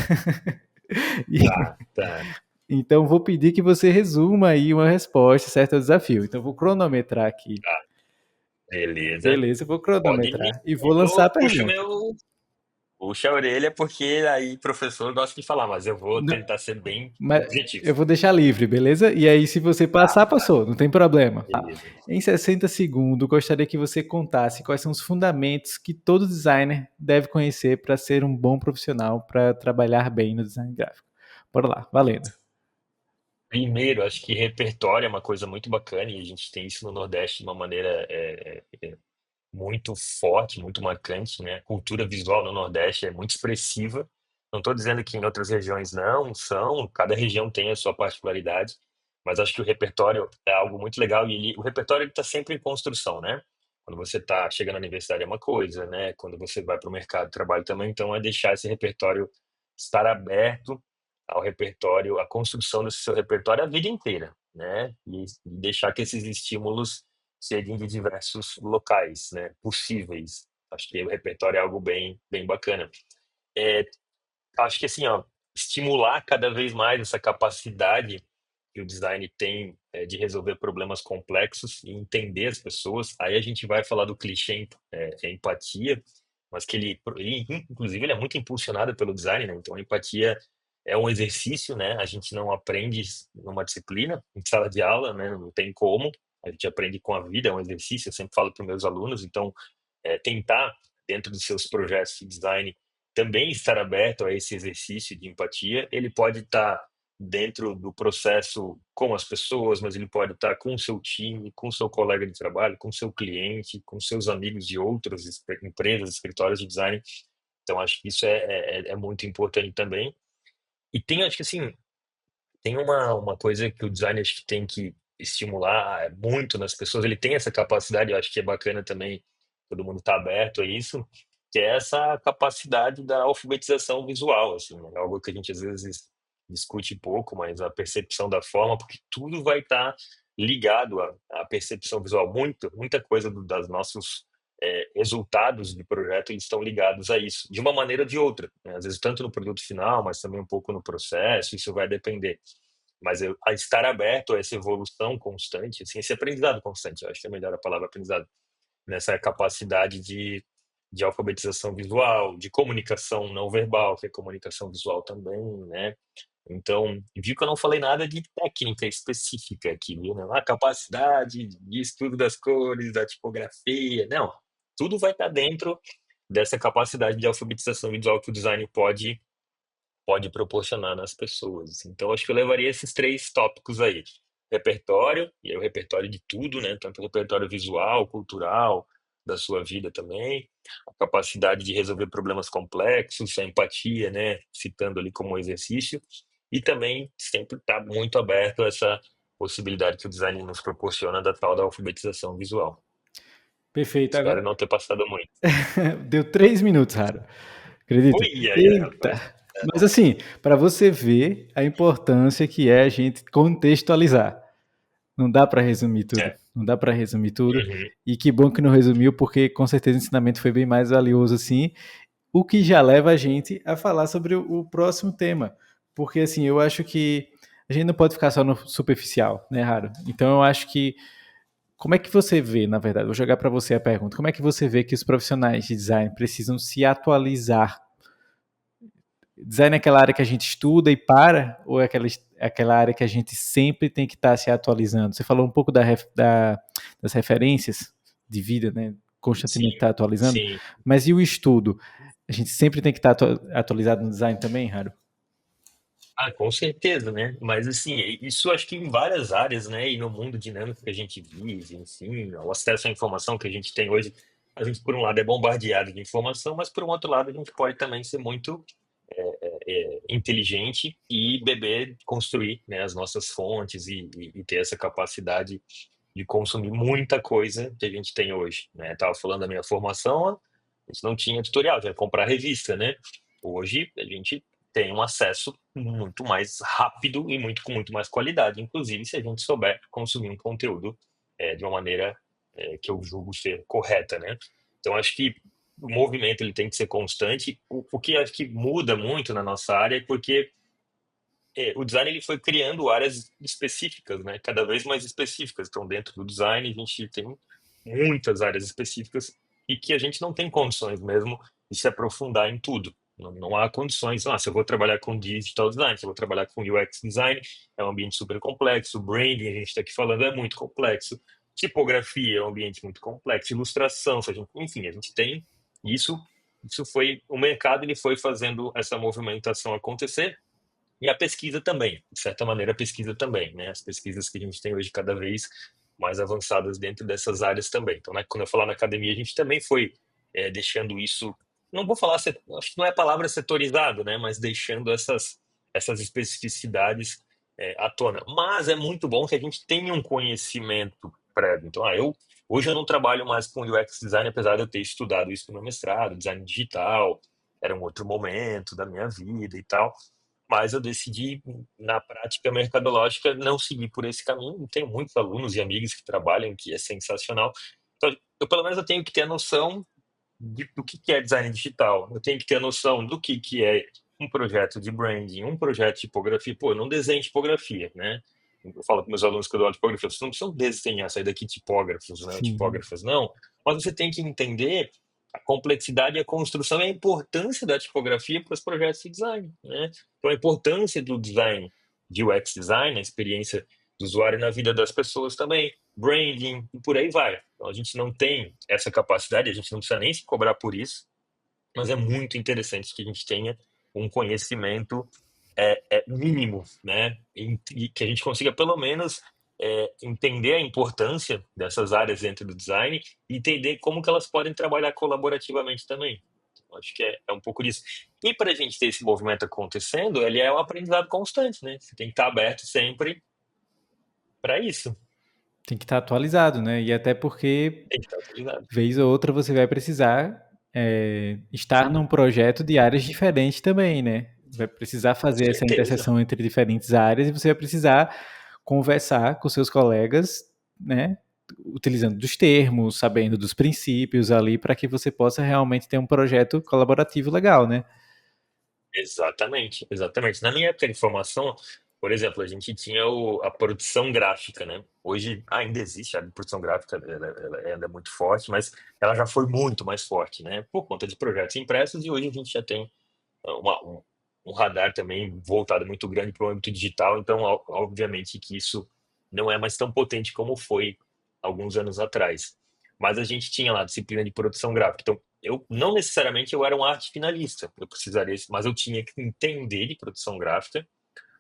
E, tá, tá. então vou pedir que você resuma aí uma resposta certa ao desafio. Então vou cronometrar aqui. Beleza. Beleza, eu vou Pode ir. cronometrar e vou E lançar a eu puxo pergunta. puxa a orelha porque aí professor gosta de falar, mas eu vou Não, tentar ser bem mas objetivo. eu vou deixar livre, beleza? E aí, se você Tá, passar, passou, não tem problema. beleza. Em 60 segundos, gostaria que você contasse quais são os fundamentos que todo designer deve conhecer para ser um bom profissional, para trabalhar bem no design gráfico. Bora lá, valendo. Primeiro, acho que repertório é uma coisa muito bacana e a gente tem isso no Nordeste de uma maneira muito forte, muito marcante, né? A cultura visual no Nordeste é muito expressiva. Não estou dizendo que em outras regiões não são, cada região tem a sua particularidade, mas acho que o repertório é algo muito legal e o repertório está sempre em construção, né? Quando você está chegando na universidade é uma coisa, né? Quando você vai para o mercado de trabalho também, então é deixar esse repertório estar aberto ao repertório, à construção desse seu repertório a vida inteira, né? E deixar que esses estímulos serem de diversos locais, né, possíveis. Acho que o repertório é algo bem, bem bacana. É, acho que assim, ó, estimular cada vez mais essa capacidade que o design tem de resolver problemas complexos e entender as pessoas. Aí a gente vai falar do clichê, que é empatia, mas que inclusive, ele é muito impulsionado pelo design, né? Então, a empatia é um exercício, né? A gente não aprende numa disciplina, em sala de aula, né? Não tem como. A gente aprende com a vida, é um exercício. Eu sempre falo para os meus alunos. Então, tentar, dentro dos seus projetos de design, também estar aberto a esse exercício de empatia. Ele pode estar dentro do processo com as pessoas, mas ele pode estar com o seu time, com o seu colega de trabalho, com o seu cliente, com seus amigos de outras empresas, escritórios de design. Então, acho que isso é muito importante também. E tem, acho que assim, tem uma coisa que o designer acho que tem que estimular muito nas pessoas. Ele tem essa capacidade, eu acho que é bacana também, todo mundo está aberto a isso, que é essa capacidade da alfabetização visual, assim, é algo que a gente às vezes discute pouco, mas a percepção da forma, porque tudo vai estar ligado à percepção visual. Muita coisa das nossos resultados de projeto eles estão ligados a isso, de uma maneira ou de outra, né? Às vezes tanto no produto final, mas também um pouco no processo, isso vai depender. Mas a estar aberto a essa evolução constante, assim, esse aprendizado constante, eu acho que é melhor a palavra aprendizado, nessa capacidade de alfabetização visual, de comunicação não verbal, que é comunicação visual também, né? Então, viu que eu não falei nada de técnica específica aqui, viu? Né? A capacidade de estudo das cores, da tipografia, não. Tudo vai estar dentro dessa capacidade de alfabetização visual que o design pode proporcionar nas pessoas. Então, acho que eu levaria esses três tópicos aí. Repertório, e aí o repertório de tudo, né? Tanto o repertório visual, cultural, da sua vida também. A capacidade de resolver problemas complexos, a empatia, né? Citando ali como um exercício. E também sempre estar muito aberto a essa possibilidade que o design nos proporciona da tal da alfabetização visual. Perfeito. Espero Agora, não ter passado muito. deu 3 minutos, Raro. Acredita? Ui, ai, ai, rapaz. Eita! Mas assim, para você ver a importância que é a gente contextualizar. Não dá para resumir tudo. É. Não dá para resumir tudo. Uhum. E que bom que não resumiu, porque com certeza o ensinamento foi bem mais valioso assim. O que já leva a gente a falar sobre o próximo tema. Porque assim, eu acho que a gente não pode ficar só no superficial, né, Raro? Então eu acho que como é que você vê, na verdade, vou jogar para você a pergunta, como é que você vê que os profissionais de design precisam se atualizar? Design é aquela área que a gente estuda e para, ou é aquela área que a gente sempre tem que estar se atualizando? Você falou um pouco das referências de vida, né? Constantemente Sim, estar atualizando, sim. mas e o estudo? A gente sempre tem que estar atualizado no design também, Raro? Ah, com certeza, né? Mas assim, isso acho que em várias áreas, né? E no mundo dinâmico que a gente vive, enfim, o acesso à informação que a gente tem hoje, a gente por um lado é bombardeado de informação, mas por um outro lado a gente pode também ser muito inteligente e beber, construir, né, as nossas fontes e ter essa capacidade de consumir muita coisa que a gente tem hoje, né? Tava falando da minha formação, a gente não tinha tutorial, tinha que comprar revista, né? Hoje a gente tem um acesso muito mais rápido e com muito mais qualidade, inclusive se a gente souber consumir um conteúdo de uma maneira que eu julgo ser correta, né? Então acho que o movimento ele tem que ser constante. O que acho que muda muito na nossa área é porque o design ele foi criando áreas específicas, né? Cada vez mais específicas. Então, dentro do design, a gente tem muitas áreas específicas e que a gente não tem condições mesmo de se aprofundar em tudo. Não há condições. Se eu vou trabalhar com digital design, se eu vou trabalhar com UX design, é um ambiente super complexo. Branding, a gente está aqui falando, é muito complexo. Tipografia é um ambiente muito complexo. Ilustração, se a gente, enfim, a gente tem isso. Isso foi o mercado, ele foi fazendo essa movimentação acontecer e a pesquisa também, de certa maneira, a pesquisa também, né? As pesquisas que a gente tem hoje cada vez mais avançadas dentro dessas áreas também. Então, né, quando eu falar na academia, a gente também foi deixando isso, não vou falar, acho que não é a palavra setorizado, né? Mas deixando essas especificidades à tona. Mas é muito bom que a gente tenha um conhecimento prévio. Então, hoje eu não trabalho mais com UX design, apesar de eu ter estudado isso no meu mestrado, design digital, era um outro momento da minha vida e tal, mas eu decidi, na prática mercadológica, não seguir por esse caminho. Tenho muitos alunos e amigos que trabalham, que é sensacional. Então, pelo menos, eu tenho que ter a noção do que é design digital. Eu tenho que ter a noção do que é um projeto de branding, um projeto de tipografia. Pô, eu não desenho tipografia, né? Eu falo para meus alunos que eu dou aula de tipografia, vocês não precisam desenhar, sair daqui tipógrafos, né? Sim, Tipógrafas, não. Mas você tem que entender a complexidade e a construção e a importância da tipografia para os projetos de design, né? Então, a importância do design, de UX design, a experiência do usuário na vida das pessoas também, branding e por aí vai. Então, a gente não tem essa capacidade, a gente não precisa nem se cobrar por isso, mas é muito interessante que a gente tenha um conhecimento é mínimo, né? E que a gente consiga pelo menos entender a importância dessas áreas dentro do design e entender como que elas podem trabalhar colaborativamente também. Acho que é um pouco disso. E para a gente ter esse movimento acontecendo, ele é um aprendizado constante, né? Você tem que estar aberto sempre para isso. Tem que estar atualizado, né? E até porque, Tem que estar atualizado. vez ou outra, você vai precisar estar num projeto de áreas diferentes também, né? Vai precisar Com fazer essa certeza. interseção entre diferentes áreas e você vai precisar conversar com seus colegas, né? Utilizando dos termos, sabendo dos princípios ali, para que você possa realmente ter um projeto colaborativo legal, né? Exatamente, exatamente. Na minha época de formação, por exemplo, a gente tinha a produção gráfica, né? Hoje ainda existe a produção gráfica, ela ainda é muito forte, mas ela já foi muito mais forte, né? Por conta de projetos impressos, e hoje a gente já tem um radar também voltado muito grande para o âmbito digital, então, obviamente, que isso não é mais tão potente como foi alguns anos atrás. Mas a gente tinha lá a disciplina de produção gráfica. Então, eu não necessariamente eu era um arte finalista, eu precisaria, mas eu tinha que entender de produção gráfica.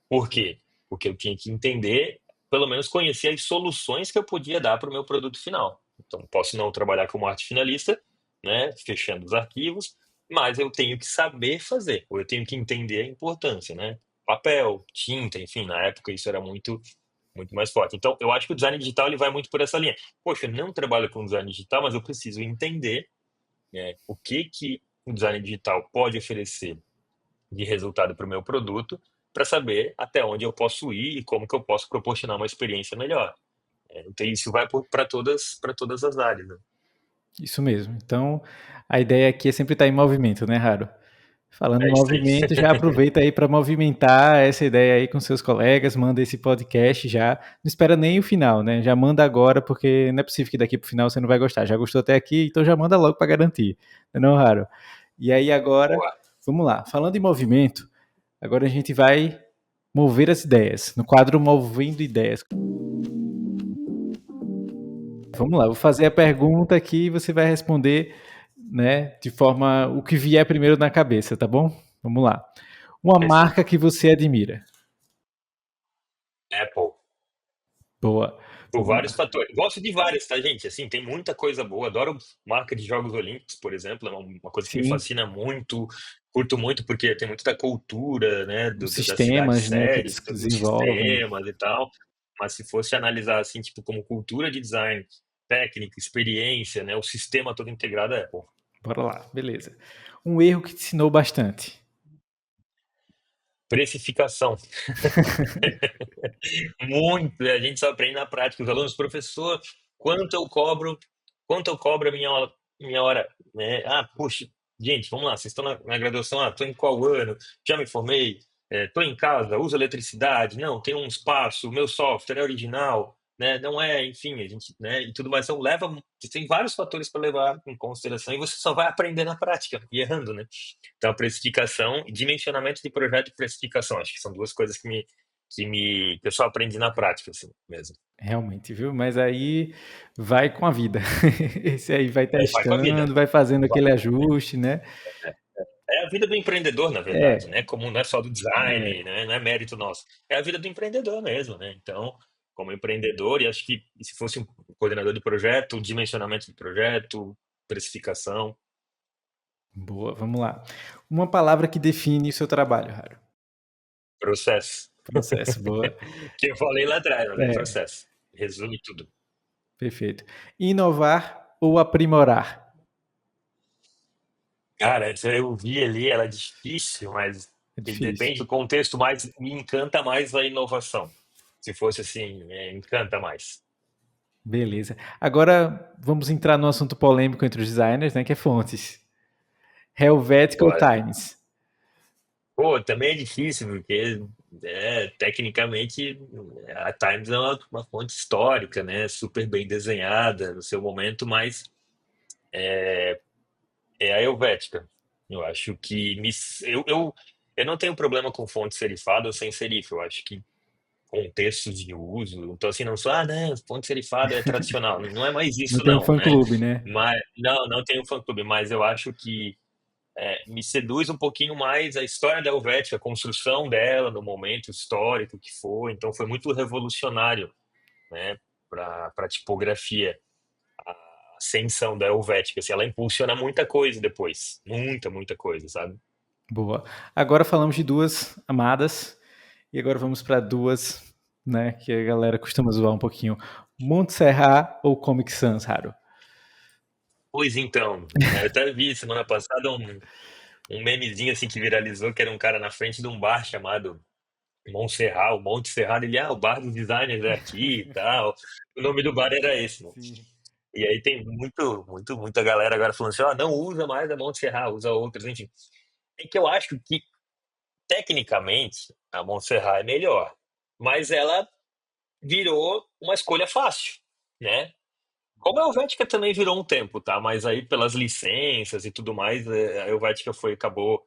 Por quê? Porque eu tinha que entender, pelo menos conhecer as soluções que eu podia dar para o meu produto final. Então, posso não trabalhar como arte finalista, né, fechando os arquivos, mas eu tenho que saber fazer, ou eu tenho que entender a importância, né? Papel, tinta, enfim, na época isso era muito mais forte. Então, eu acho que o design digital ele vai muito por essa linha. Poxa, eu não trabalho com design digital, mas eu preciso entender, né, o que o design digital pode oferecer de resultado para o meu produto, para saber até onde eu posso ir e como que eu posso proporcionar uma experiência melhor. Então, isso vai para todas as áreas, né? Isso mesmo. Então, a ideia aqui é sempre estar em movimento, né, Raro? Falando em É isso aí. movimento, já aproveita aí para movimentar essa ideia aí com seus colegas, manda esse podcast já. Não espera nem o final, né? Já manda agora, porque não é possível que daqui pro final você não vai gostar. Já gostou até aqui, então já manda logo para garantir. Não é, Raro? E aí agora, Boa. vamos lá. Falando em movimento, agora a gente vai mover as ideias. No quadro Movendo Ideias. Vamos lá, vou fazer a pergunta aqui e você vai responder, né, de forma o que vier primeiro na cabeça, tá bom? Vamos lá. Uma marca Perfeito. que você admira. Apple. Boa. Por Vamos vários lá. fatores. Gosto de várias, tá, gente? Assim, tem muita coisa boa. Adoro marca de Jogos Olímpicos, por exemplo. É uma coisa que me Sim, fascina muito. Curto muito porque tem muito da cultura, né? os Das cidades sistemas, né, que sedes, eles dos desenvolvem. sistemas e tal. Mas se fosse analisar, assim, tipo, como cultura de design, técnica, experiência, né? O sistema todo integrado é Apple. Bora lá, beleza. Um erro que te ensinou bastante. Precificação. Muito, a gente só aprende na prática. Os alunos, professor, quanto eu cobro, quanto eu cobro a minha hora, né? Ah, puxa, gente, vamos lá, vocês estão na graduação, estou em qual ano? Já me formei, estou em casa, uso eletricidade, não, tem um espaço, o meu software é original, né? Não é, enfim, a gente, né? E tudo mais, então tem vários fatores para levar em consideração e você só vai aprender na prática e errando, né? Então, precificação, dimensionamento de projeto e precificação, acho que são duas coisas que eu só aprendi na prática, assim, mesmo. Realmente, viu? Mas aí vai com a vida. Esse aí vai Vai com a vida. testando, vai fazendo Vai aquele com a vida. ajuste, né? É a vida do empreendedor, na verdade, É, né? Como não é só do design, é. né? Não é mérito nosso. É a vida do empreendedor mesmo, né? Então, como empreendedor, e acho que se fosse um coordenador de projeto, dimensionamento de projeto, precificação, Boa, vamos lá. Uma palavra que define o seu trabalho, Raro. processo. Processo, boa. Que eu falei lá atrás, mas é É, processo. Resume tudo. perfeito. Inovar ou aprimorar? Cara, essa eu vi ali, ela é difícil, mas É difícil. depende do contexto, mas me encanta mais a inovação. Se fosse assim, encanta mais. Beleza. Agora vamos entrar no assunto polêmico entre os designers, né? Que é fontes. Helvetica ou Bora. Times? Pô, também é difícil, porque tecnicamente a Times é uma fonte histórica, né? Super bem desenhada no seu momento, mas é a Helvética. Eu acho que eu não tenho problema com fonte serifada ou sem serif. Eu acho que contextos de uso. Então, assim, não sou, né, fonte serifada é tradicional. Não é mais Não isso, tem um não, né? fã-clube, né? Mas, não tenho fã-clube, mas eu acho que me seduz um pouquinho mais a história da Helvética, a construção dela no momento histórico que foi. Então, foi muito revolucionário, né, para a tipografia, a ascensão da Helvética. Assim, ela impulsiona muita coisa depois, muita coisa, sabe? Boa. Agora falamos de duas amadas, e agora vamos para duas, né, que a galera costuma zoar um pouquinho. Montserrat ou Comic Sans, Haru? Pois então, eu até vi semana passada um memezinho assim que viralizou, que era um cara na frente de um bar chamado Montserrat, o Monte Serrado, ele, o bar dos designers é aqui e tal. O nome do bar era esse, né? Sim. E aí tem muita galera agora falando assim, não usa mais a Montserrat, usa outras, enfim. É que eu acho que, tecnicamente, a Montserrat é melhor, mas ela virou uma escolha fácil, né? Como a Helvética também virou um tempo, tá? Mas aí pelas licenças e tudo mais, a Helvética acabou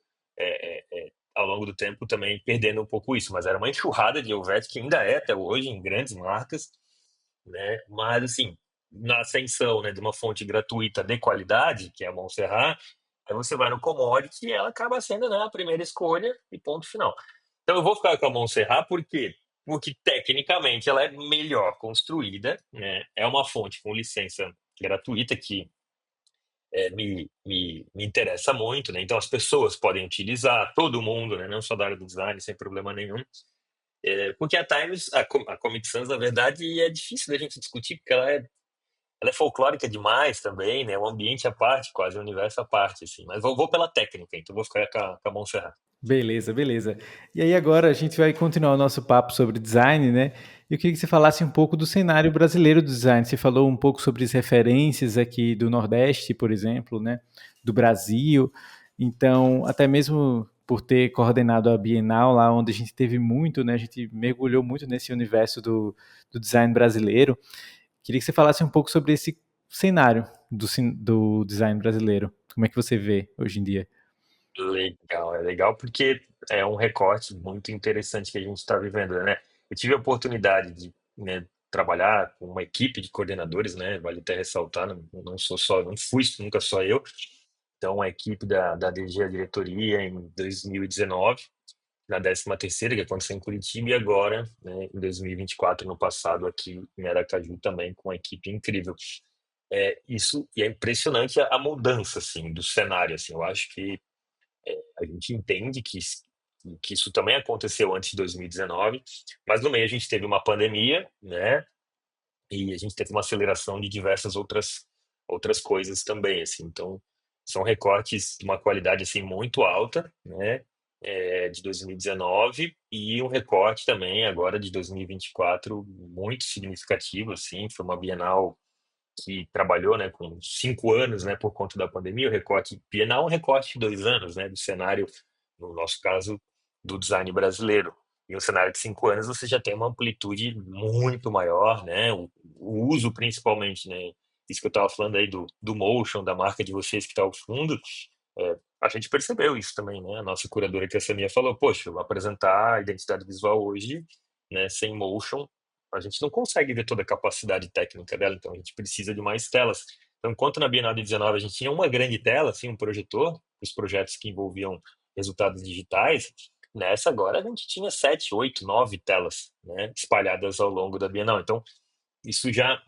ao longo do tempo também perdendo um pouco isso. Mas era uma enxurrada de Helvética, que ainda é até hoje em grandes marcas, né? Mas assim, na ascensão, né, de uma fonte gratuita de qualidade, que é a Montserrat, aí você vai no commodity e ela acaba sendo, né, a primeira escolha e ponto final. Então eu vou ficar com a Montserrat porque tecnicamente ela é melhor construída, né? É uma fonte com licença gratuita que me interessa muito, né? Então as pessoas podem utilizar, todo mundo, né? Não só da área do design, sem problema nenhum. Porque a Times, a Comic Sans, na verdade, é difícil da gente discutir, porque ela é folclórica demais também, né? É um ambiente à parte, quase um universo à parte, assim. Mas vou pela técnica, então vou ficar com a Montserrat. Beleza, beleza. E aí agora a gente vai continuar o nosso papo sobre design, né? Eu queria que você falasse um pouco do cenário brasileiro do design. Você falou um pouco sobre as referências aqui do Nordeste, por exemplo, né? Do Brasil. Então, até mesmo por ter coordenado a Bienal lá, onde a gente teve muito, né? A gente mergulhou muito nesse universo do design brasileiro. Queria que você falasse um pouco sobre esse cenário do design brasileiro. Como é que você vê hoje em dia? Legal, é legal porque é um recorte muito interessante que a gente está vivendo, né? Eu tive a oportunidade de, né, trabalhar com uma equipe de coordenadores, né? Vale até ressaltar, não sou só, não fui nunca só eu. Então, a equipe da DG, a diretoria, em 2019, na 13ª, que aconteceu em Curitiba, e agora, né, em 2024, no passado, aqui em Aracaju, também com uma equipe incrível. Isso, e é impressionante a mudança, assim, do cenário, assim. Eu acho que a gente entende que isso também aconteceu antes de 2019, mas no meio a gente teve uma pandemia, né? E a gente teve uma aceleração de diversas outras coisas também, assim. Então, são recortes de uma qualidade assim muito alta, né? De 2019 e um recorte também agora de 2024 muito significativo, assim. Foi uma Bienal que trabalhou, né, com 5 anos, né, por conta da pandemia. O recorte bienal é um recorte de 2 anos, né, do cenário, no nosso caso, do design brasileiro. Em um cenário de 5 anos, você já tem uma amplitude muito maior, né, o uso principalmente, né, isso que eu estava falando aí do motion, da marca de vocês que está ao fundo, a gente percebeu isso também, né, a nossa curadora, que é a Samia, falou, poxa, eu vou apresentar a identidade visual hoje, né, sem motion, a gente não consegue ver toda a capacidade técnica dela, então a gente precisa de mais telas. Então, enquanto na Bienal de 19 a gente tinha uma grande tela, assim, um projetor, os projetos que envolviam resultados digitais, nessa agora a gente tinha 7, 8, 9 telas, né, espalhadas ao longo da Bienal. Então, isso já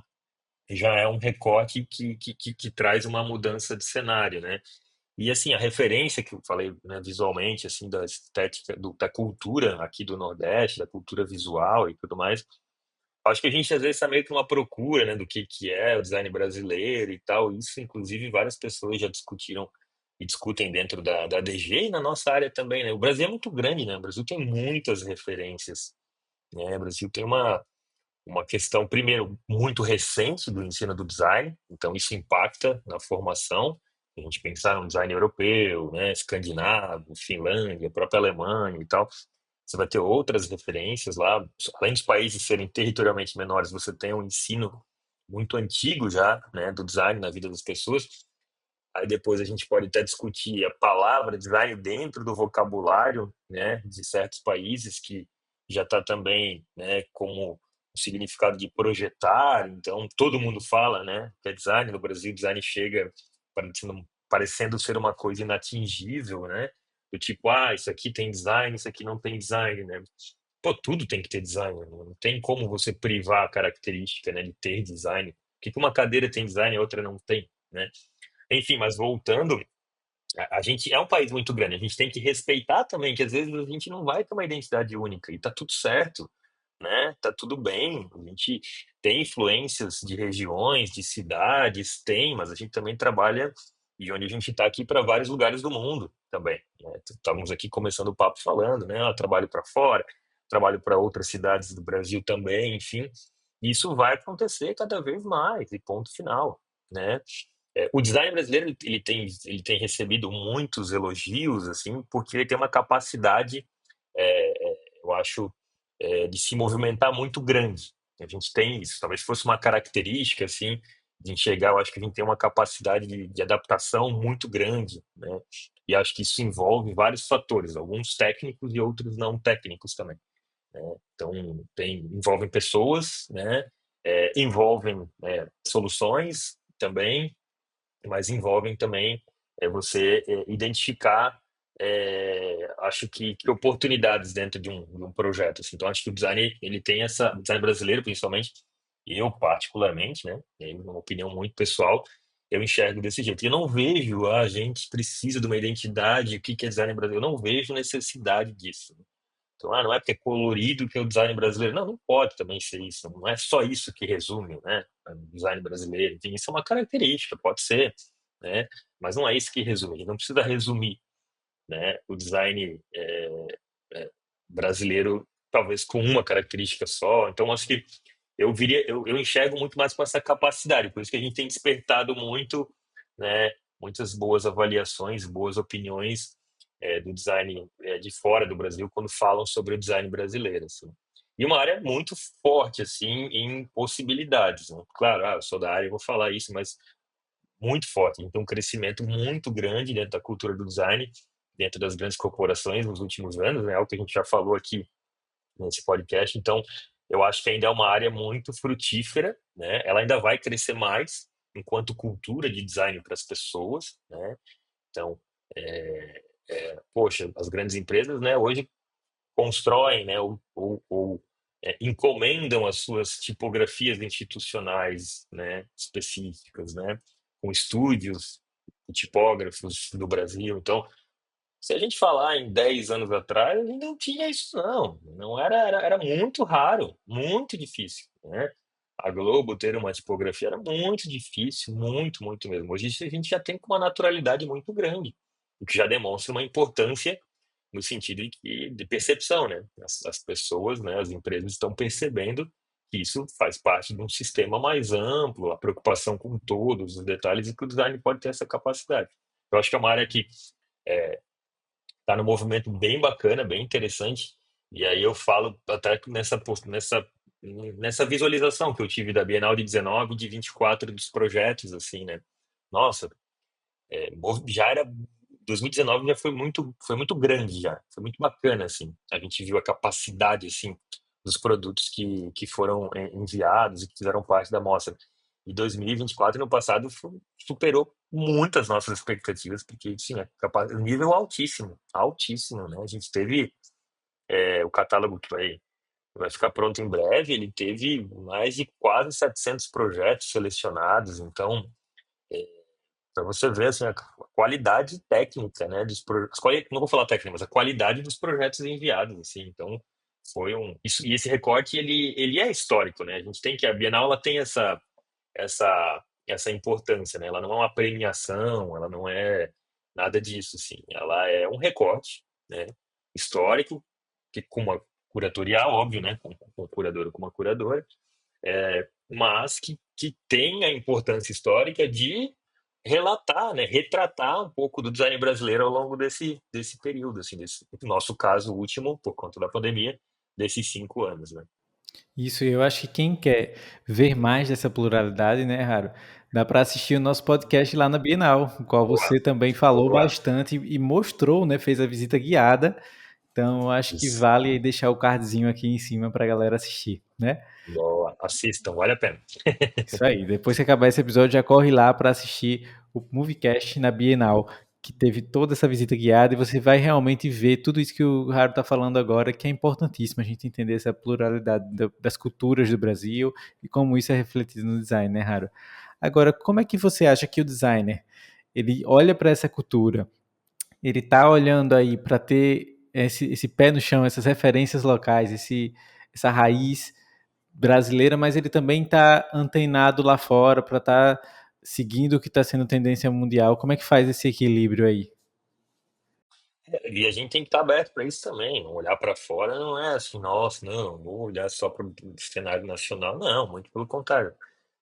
é um recorte que traz uma mudança de cenário, né? E assim, a referência que eu falei, né, visualmente, assim, da estética, da cultura aqui do Nordeste, da cultura visual e tudo mais, acho que a gente às vezes está meio que uma procura, né, do que é o design brasileiro e tal. Isso, inclusive, várias pessoas já discutiram e discutem dentro da DG e na nossa área também, né? O Brasil é muito grande, né? O Brasil tem muitas referências, né? O Brasil tem uma questão, primeiro, muito recente do ensino do design, então isso impacta na formação. A gente pensar no design europeu, né, escandinavo, Finlândia, a própria Alemanha e tal, você vai ter outras referências lá. Além dos países serem territorialmente menores, você tem um ensino muito antigo já, né, do design na vida das pessoas. Aí depois a gente pode até discutir a palavra design dentro do vocabulário, né, de certos países que já está também, né, como o significado de projetar. Então todo mundo fala, né, que é design. No Brasil, design chega parecendo parecendo ser uma coisa inatingível, né? Do tipo, ah, isso aqui tem design, isso aqui não tem design, né? Pô, tudo tem que ter design, né? Não tem como você privar a característica, né, de ter design. Por que que uma cadeira tem design e a outra não tem, né? Enfim, mas voltando, a gente é um país muito grande, a gente tem que respeitar também que às vezes a gente não vai ter uma identidade única e tá tudo certo, né? Tá tudo bem. A gente tem influências de regiões, de cidades, tem, mas a gente também trabalha e onde a gente está aqui para vários lugares do mundo também, né? Estamos aqui começando o papo falando, né? Eu trabalho para fora, trabalho para outras cidades do Brasil também, enfim. Isso vai acontecer cada vez mais, e ponto final, né? O design brasileiro ele tem recebido muitos elogios assim, porque ele tem uma capacidade, eu acho, de se movimentar muito grande. A gente tem isso. Talvez fosse uma característica assim de enxergar. Eu acho que a gente tem uma capacidade de adaptação muito grande, né? E acho que isso envolve vários fatores, alguns técnicos e outros não técnicos também, né? Então envolvem pessoas, né? Envolvem soluções também, mas envolvem também você identificar, acho que oportunidades dentro de um projeto, assim. Então acho que o design ele tem essa, o design brasileiro principalmente, eu particularmente, né, é uma opinião muito pessoal, eu enxergo desse jeito. Eu não vejo a gente precisa de uma identidade, o que que é design brasileiro, eu não vejo necessidade disso. Então, não é porque é colorido que é o design brasileiro. Não, não pode também ser isso. Não é só isso que resume, né, o design brasileiro. Enfim, isso é uma característica, pode ser, né, mas não é isso que resume. A gente não precisa resumir, né, o design brasileiro talvez com uma característica só. Então, acho que eu enxergo muito mais com essa capacidade. Por isso que a gente tem despertado muito, né, muitas boas avaliações, boas opiniões do design de fora do Brasil quando falam sobre o design brasileiro, assim. E uma área muito forte, assim, em possibilidades, né? Claro, eu sou da área, eu vou falar isso, mas muito forte. Então, um crescimento muito grande dentro da cultura do design, dentro das grandes corporações nos últimos anos, né? Algo que a gente já falou aqui nesse podcast. Então, eu acho que ainda é uma área muito frutífera, né? Ela ainda vai crescer mais enquanto cultura de design para as pessoas, né? Então, poxa, as grandes empresas, né, hoje constroem, né, ou encomendam as suas tipografias institucionais, né, específicas, né, com estúdios de tipógrafos do Brasil. Então, se a gente falar em 10 anos atrás, a gente não tinha isso, não. Não era muito raro, muito difícil, né? A Globo ter uma tipografia era muito difícil, muito, muito mesmo. Hoje a gente já tem com uma naturalidade muito grande, o que já demonstra uma importância no sentido de percepção, né? As pessoas, né, as empresas estão percebendo que isso faz parte de um sistema mais amplo, a preocupação com todos os detalhes e que o design pode ter essa capacidade. Eu acho que é uma área que está no movimento bem bacana, bem interessante. E aí eu falo até que nessa visualização que eu tive da Bienal de 19 e de 24 dos projetos, assim, né? Nossa, já era 2019 já foi muito grande já, foi muito bacana assim. A gente viu a capacidade assim dos produtos que foram enviados e que fizeram parte da mostra. E 2024 no passado superou muitas nossas expectativas, porque sim, nível altíssimo, altíssimo, né? A gente teve o catálogo que vai ficar pronto em breve, ele teve mais de quase 700 projetos selecionados, então para você ver assim, a qualidade técnica, né, não vou falar técnica, mas a qualidade dos projetos enviados, assim. Então, e esse recorte ele é histórico, né? A gente tem que a Bienal ela tem essa importância, né? Ela não é uma premiação, ela não é nada disso, assim. Ela é um recorte, né, histórico, que com uma curatorial, óbvio, né, com um curador ou com uma curadora, mas que tem a importância histórica de relatar, né, retratar um pouco do design brasileiro ao longo desse período, assim, no nosso caso último, por conta da pandemia, desses 5 anos, né? Isso, eu acho que quem quer ver mais dessa pluralidade, né, Raro, dá para assistir o nosso podcast lá na Bienal, o qual Boa, você também falou boa. bastante e mostrou, né, fez a visita guiada. Então, eu acho que Isso. vale deixar o cardzinho aqui em cima para a galera assistir. né? Boa, assistam, vale a pena. Isso aí. Depois que acabar esse episódio, já corre lá para assistir o Moviecast na Bienal, que teve toda essa visita guiada, e você vai realmente ver tudo isso que o Haru está falando agora, que é importantíssimo a gente entender essa pluralidade das culturas do Brasil e como isso é refletido no design, né, Haru? Agora, como é que você acha que o designer ele olha para essa cultura, ele está olhando aí para ter esse pé no chão, essas referências locais, essa raiz brasileira, mas ele também está antenado lá fora para estar seguindo o que está sendo tendência mundial. Como é que faz esse equilíbrio aí? E a gente tem que estar aberto para isso também. Não olhar para fora não é assim, nossa, não, vou olhar só para o cenário nacional. Não, muito pelo contrário.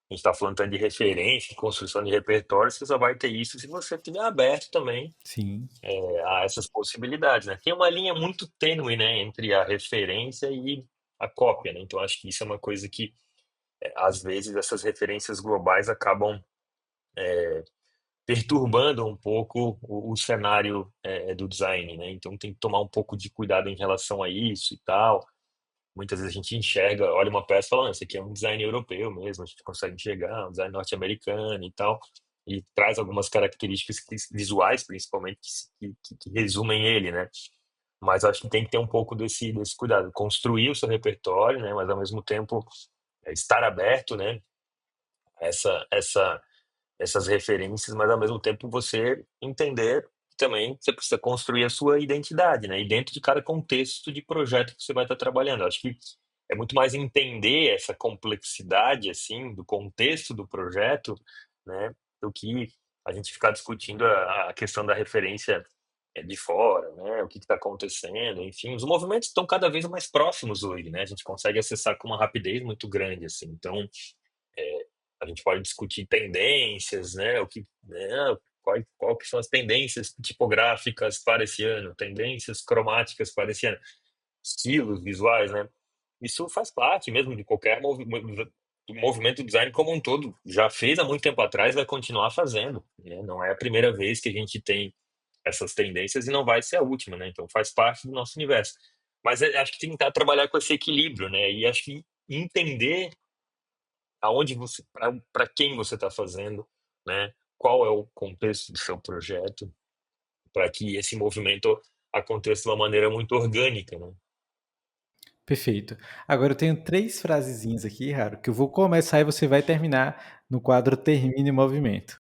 A gente está falando tanto de referência, de construção de repertório, você só vai ter isso se você estiver aberto também Sim, a essas possibilidades, né? Tem uma linha muito tênue, né, entre a referência e a cópia, né? Então acho que isso é uma coisa que às vezes essas referências globais acabam perturbando um pouco o cenário do design, né? Então tem que tomar um pouco de cuidado em relação a isso e tal. Muitas vezes a gente enxerga, olha uma peça e fala, "Ah, isso aqui é um design europeu mesmo, a gente consegue enxergar, um design norte-americano e tal, e traz algumas características visuais, principalmente, que resumem ele, né? Mas acho que tem que ter um pouco desse cuidado, construir o seu repertório, né? Mas ao mesmo tempo estar aberto, né? Essa essas referências, mas ao mesmo tempo você entender que também você precisa construir a sua identidade, né? E dentro de cada contexto de projeto que você vai estar trabalhando. Eu acho que é muito mais entender essa complexidade, assim, do contexto do projeto, né? Do que a gente ficar discutindo a questão da referência de fora, né? O que está acontecendo, enfim, os movimentos estão cada vez mais próximos hoje, né? A gente consegue acessar com uma rapidez muito grande, assim. Então, a gente pode discutir tendências, né? O que, né? Qual que são as tendências tipográficas para esse ano, tendências cromáticas para esse ano, estilos visuais, né? Isso faz parte mesmo de qualquer do movimento do design como um todo. Já fez há muito tempo atrás, vai continuar fazendo, né? Não é a primeira vez que a gente tem essas tendências e não vai ser a última, né? Então faz parte do nosso universo. Mas acho que tentar trabalhar com esse equilíbrio, né? E acho que entender aonde você, para quem você está fazendo, né? Qual é o contexto do seu projeto, para que esse movimento aconteça de uma maneira muito orgânica, né? perfeito. Agora eu tenho três frasezinhas aqui, Haru, que eu vou começar e você vai terminar no quadro Termine Movimento.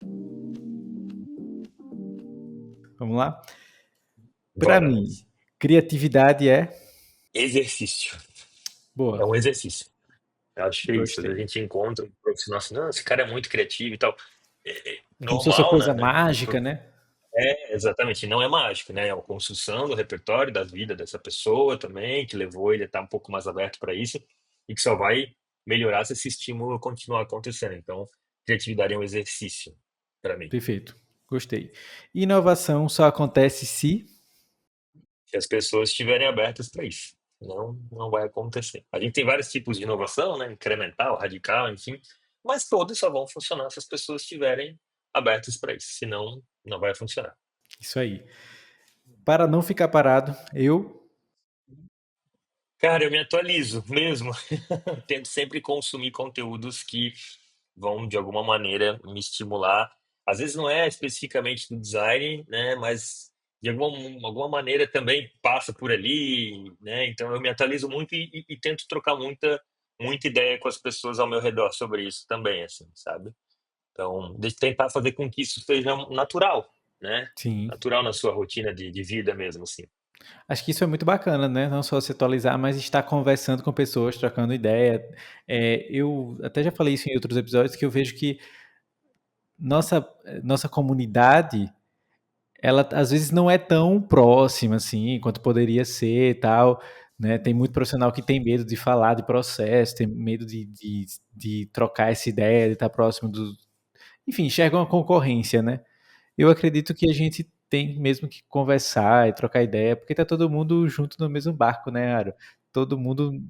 Vamos lá? Para Bora mim, nessa. criatividade é Exercício. É boa. um exercício. Eu acho que é isso. Às vezes a Gostei. gente encontra um profissional assim, não, esse cara é muito criativo e tal. É Como se fosse uma normal, coisa né? mágica, né? Exatamente, não é mágico, né? É uma construção do repertório da vida dessa pessoa também, que levou ele a estar um pouco mais aberto para isso, e que só vai melhorar se esse estímulo continuar acontecendo. Então, criatividade é um exercício para mim. Perfeito. Gostei. Inovação só acontece se. Se as pessoas estiverem abertas para isso. Não vai acontecer. A gente tem vários tipos de inovação, né? Incremental, radical, enfim, mas todos só vão funcionar se as pessoas estiverem abertas para isso. Senão, não vai funcionar. Isso aí. Para não ficar parado, eu. Cara, eu me atualizo mesmo. Tento sempre consumir conteúdos que vão, de alguma maneira, me estimular. Às vezes não é especificamente do design, né? Mas de alguma maneira também passa por ali, né? Então eu me atualizo muito e tento trocar muita ideia com as pessoas ao meu redor sobre isso também, assim, sabe? Então, de tentar fazer com que isso seja natural, né? Sim. Natural na sua rotina de vida mesmo, assim. Acho que isso é muito bacana, né? Não só se atualizar, mas estar conversando com pessoas, trocando ideia. Eu até já falei isso em outros episódios, que eu vejo que nossa, nossa comunidade, ela às vezes não é tão próxima assim quanto poderia ser e tal. Né? Tem muito profissional que tem medo de falar de processo, tem medo de trocar essa ideia, de estar próximo do. Enfim, enxerga uma concorrência, né? Eu acredito que a gente tem mesmo que conversar e trocar ideia, porque tá todo mundo junto no mesmo barco, né, Aro? Todo mundo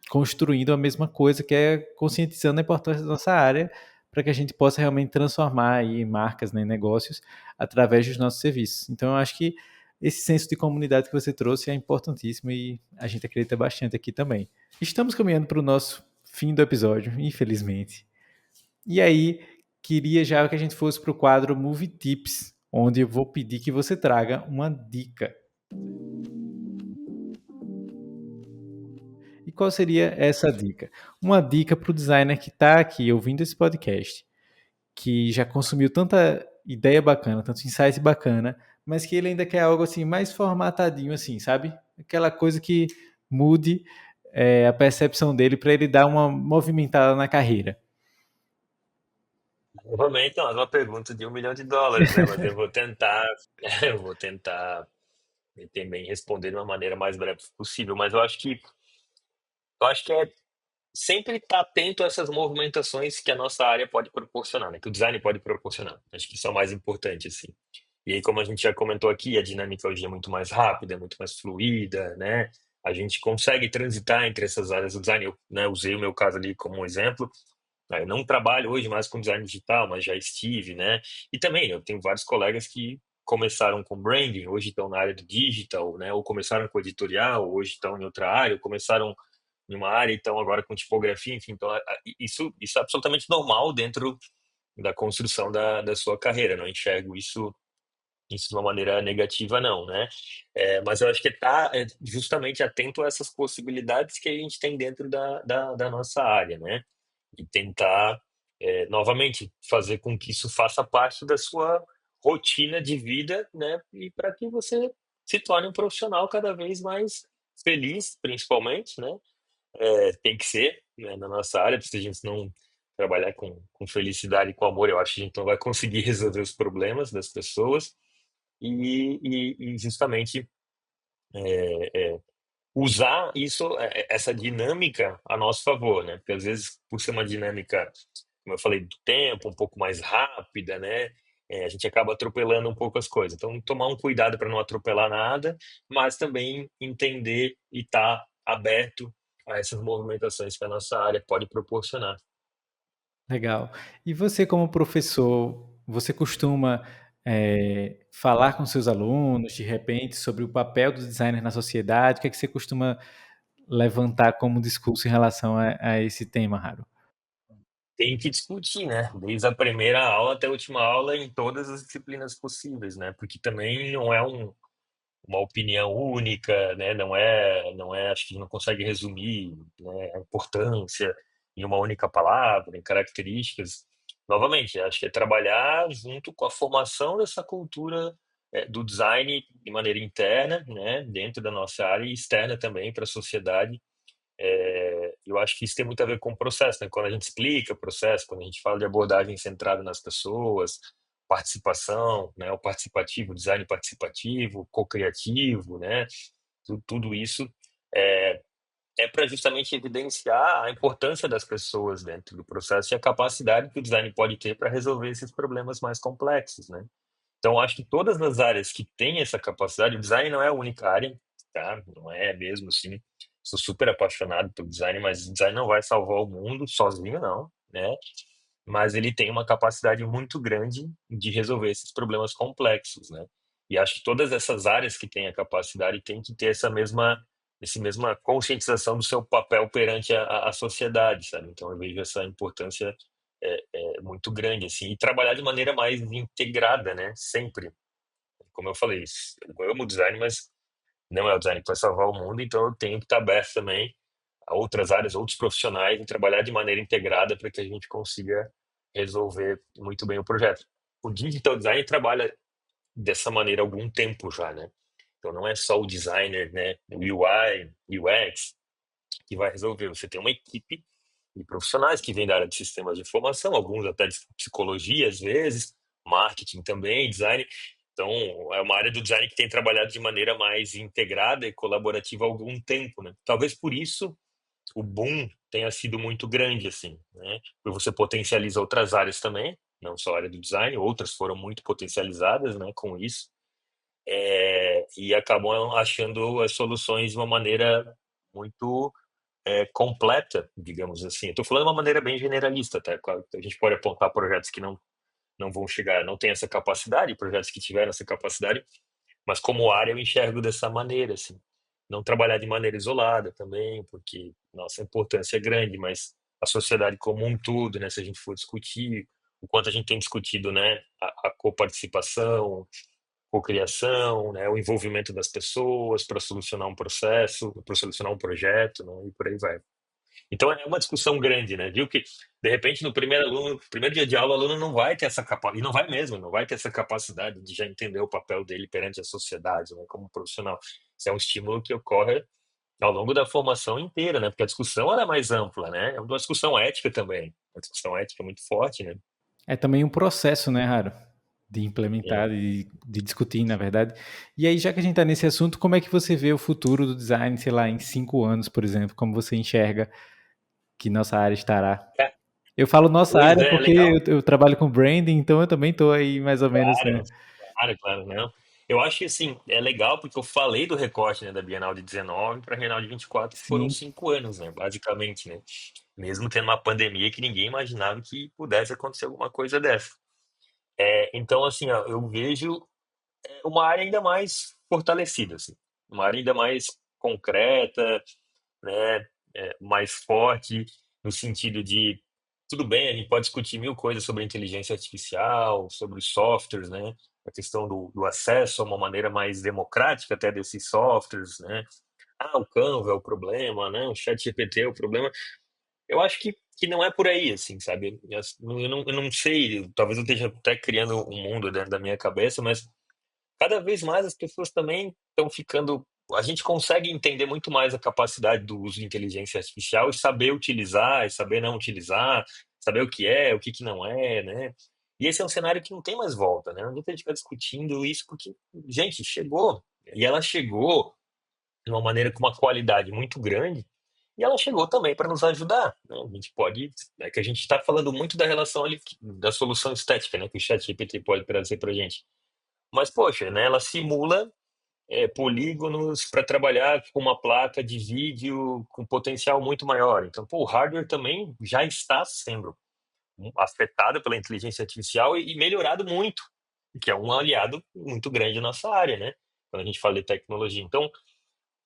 construindo a mesma coisa, que é conscientizando a importância da nossa área para que a gente possa realmente transformar aí marcas, né, negócios através dos nossos serviços. Então, eu acho que esse senso de comunidade que você trouxe é importantíssimo e a gente acredita bastante aqui também. Estamos caminhando para o nosso fim do episódio, infelizmente. E aí, queria já que a gente fosse para o quadro Movie Tips, onde eu vou pedir que você traga uma dica. E qual seria essa dica? Uma dica para o designer que está aqui ouvindo esse podcast, que já consumiu tanta ideia bacana, tanto insight bacana, mas que ele ainda quer algo assim mais formatadinho, assim, sabe? Aquela coisa que mude a percepção dele para ele dar uma movimentada na carreira. Novamente, não, é uma pergunta de US$ 1 milhão, né? Mas eu vou tentar, eu vou tentar também responder de uma maneira mais breve possível. Mas eu acho que é sempre estar atento a essas movimentações que a nossa área pode proporcionar, né? Que o design pode proporcionar. Acho que isso é o mais importante, assim. E aí, como a gente já comentou aqui, a dinâmica hoje é muito mais rápida, é muito mais fluida, né? A gente consegue transitar entre essas áreas do design. Eu, né, usei o meu caso ali como um exemplo. Eu não trabalho hoje mais com design digital, mas já estive, né? E também eu tenho vários colegas que começaram com branding, hoje estão na área do digital, né? Ou começaram com editorial, hoje estão em outra área, ou começaram em uma área, então agora com tipografia, enfim. Então, isso é absolutamente normal dentro da construção da sua carreira. Não enxergo isso de uma maneira negativa, não, né? Mas eu acho que tá justamente atento a essas possibilidades que a gente tem dentro da nossa área, né? E tentar, novamente, fazer com que isso faça parte da sua rotina de vida, né? E para que você se torne um profissional cada vez mais feliz, principalmente, né? Tem que ser, né, na nossa área, porque se a gente não trabalhar com felicidade e com amor, eu acho que a gente não vai conseguir resolver os problemas das pessoas e justamente usar essa dinâmica a nosso favor, né? Porque às vezes, por ser uma dinâmica, como eu falei, do tempo, um pouco mais rápida, né? A gente acaba atropelando um pouco as coisas. Então, tomar um cuidado para não atropelar nada, mas também entender e estar aberto a essas movimentações que a nossa área pode proporcionar. Legal. E você, como professor, você costuma falar com seus alunos, de repente, sobre o papel do designer na sociedade? O que é que você costuma levantar como discurso em relação a esse tema, Raro? Tem que discutir, né? Desde a primeira aula até a última aula, em todas as disciplinas possíveis, né? Porque também não é uma opinião única, né? Não é, acho que não consegue resumir, né, a importância em uma única palavra, em características. Novamente, acho que é trabalhar junto com a formação dessa cultura do design de maneira interna, né, dentro da nossa área e externa também para a sociedade. Eu acho que isso tem muito a ver com o processo, né? Quando a gente explica o processo, quando a gente fala de abordagem centrada nas pessoas, participação, né? O participativo, design participativo, co-criativo, né? Tudo isso é, é para justamente evidenciar a importância das pessoas dentro do processo e a capacidade que o design pode ter para resolver esses problemas mais complexos, né? Então, acho que todas as áreas que têm essa capacidade, o design não é a única área, tá? Não é mesmo assim. Sou super apaixonado pelo design, mas o design não vai salvar o mundo sozinho, não, né? Mas ele tem uma capacidade muito grande de resolver esses problemas complexos, né? E acho que todas essas áreas que têm a capacidade têm que ter essa mesma conscientização do seu papel perante a sociedade, sabe? Então eu vejo essa importância muito grande, assim, e trabalhar de maneira mais integrada, né? Sempre. Como eu falei, eu amo design, mas não é o design que vai salvar o mundo, então eu tenho que estar aberto também a outras áreas, outros profissionais, e trabalhar de maneira integrada para que a gente consiga resolver muito bem o projeto. O digital design trabalha dessa maneira há algum tempo já, né? Então não é só o designer, né, o UI, UX, que vai resolver. Você tem uma equipe de profissionais que vêm da área de sistemas de informação, alguns até de psicologia, às vezes, marketing também, design. Então, é uma área do design que tem trabalhado de maneira mais integrada e colaborativa há algum tempo, né? Talvez por isso o boom tenha sido muito grande, assim, né? Porque você potencializa outras áreas também, não só a área do design, outras foram muito potencializadas, né, com isso, e acabam achando as soluções de uma maneira muito completa, digamos assim. Estou falando de uma maneira bem generalista, tá? Claro que a gente pode apontar projetos que não vão chegar, não têm essa capacidade, projetos que tiveram essa capacidade, Mas como área eu enxergo dessa maneira, assim. Não trabalhar de maneira isolada também, porque nossa importância é grande, mas a sociedade como um todo, né, se a gente for discutir o quanto a gente tem discutido, né, a coparticipação, cocriação, né, o envolvimento das pessoas para solucionar um processo, para solucionar um projeto, né, e por aí vai. Então é uma discussão grande, né? Viu que de repente no primeiro dia de aula, o aluno não vai ter essa capacidade, e não vai mesmo, não vai ter essa capacidade de já entender o papel dele perante a sociedade, né, como profissional. Isso é um estímulo que ocorre ao longo da formação inteira, né? Porque a discussão ela é mais ampla, né? É uma discussão ética também, uma discussão ética muito forte, né? É também um processo, né, Raro? De É. implementar, de discutir, na verdade. E aí, já que a gente está nesse assunto, como é que você vê o futuro do design, sei lá, em 5 anos, por exemplo? Como você enxerga que nossa área estará? É, Eu falo nossa pois área é, porque legal. eu trabalho com branding, então eu também estou aí mais ou menos, Claro, né? claro, claro, não. Eu acho que assim, é legal porque eu falei do recorte, né, da Bienal de 19 para a Bienal de 24, que foram Sim, 5 anos, né, basicamente, né? Mesmo tendo uma pandemia que ninguém imaginava que pudesse acontecer alguma coisa dessa. Então, assim, ó, eu vejo uma área ainda mais fortalecida, assim, uma área ainda mais concreta, né, mais forte, no sentido de, tudo bem, a gente pode discutir mil coisas sobre a inteligência artificial, sobre os softwares, né, a questão do acesso a uma maneira mais democrática até desses softwares, né, o Canva é o problema, né, o ChatGPT é o problema. Eu acho que não é por aí, assim, sabe? Eu não sei, talvez eu esteja até criando um mundo dentro da minha cabeça, mas cada vez mais as pessoas também estão ficando. A gente consegue entender muito mais a capacidade do uso de inteligência artificial e saber utilizar, e saber não utilizar, saber o que é, o que não é, né? E esse é um cenário que não tem mais volta, né? Não adianta a gente ficar discutindo isso porque, gente, chegou. E ela chegou de uma maneira com uma qualidade muito grande e ela chegou também para nos ajudar, né? A gente pode, é que a gente está falando muito da relação ali, da solução estética, né? Que o ChatGPT pode trazer para a gente. Mas, poxa, né? Ela simula polígonos para trabalhar com uma placa de vídeo com potencial muito maior. Então, pô, o hardware também já está sendo afetado pela inteligência artificial e melhorado muito, que é um aliado muito grande na nossa área, né? Quando a gente fala de tecnologia. Então,